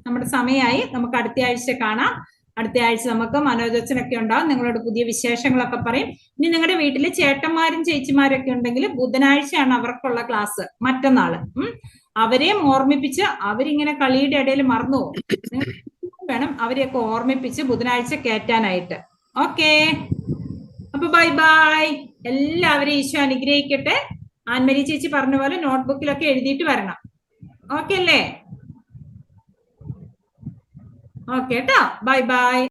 നമ്മുടെ സമയമായി. നമുക്ക് അടുത്ത ആഴ്ച കാണാം. അടുത്ത ആഴ്ച നമുക്ക് മനോജച്ചനൊക്കെ ഉണ്ടാവും. നിങ്ങളോട് പുതിയ വിശേഷങ്ങളൊക്കെ പറയും. ഇനി നിങ്ങളുടെ വീട്ടില് ചേട്ടന്മാരും ചേച്ചിമാരൊക്കെ ഉണ്ടെങ്കിൽ ബുധനാഴ്ചയാണ് അവർക്കുള്ള ക്ലാസ്, മറ്റന്നാള്. അവരെയും ഓർമ്മിപ്പിച്ച്, അവരിങ്ങനെ കളിയുടെ ഇടയിൽ മറന്നു പോകും. വേണം അവരെയൊക്കെ ഓർമ്മിപ്പിച്ച് ബുധനാഴ്ച കയറ്റാനായിട്ട്. ഓക്കെ. അപ്പൊ ബൈ ബൈ. എല്ലാവരെയും ഈശോ അനുഗ്രഹിക്കട്ടെ. ആൻമരി ചേച്ചി പറഞ്ഞ പോലെ നോട്ട്ബുക്കിലൊക്കെ എഴുതിയിട്ട് വരണം. ഓക്കെ അല്ലേ? ഓക്കെ കേട്ടോ. Bye bye.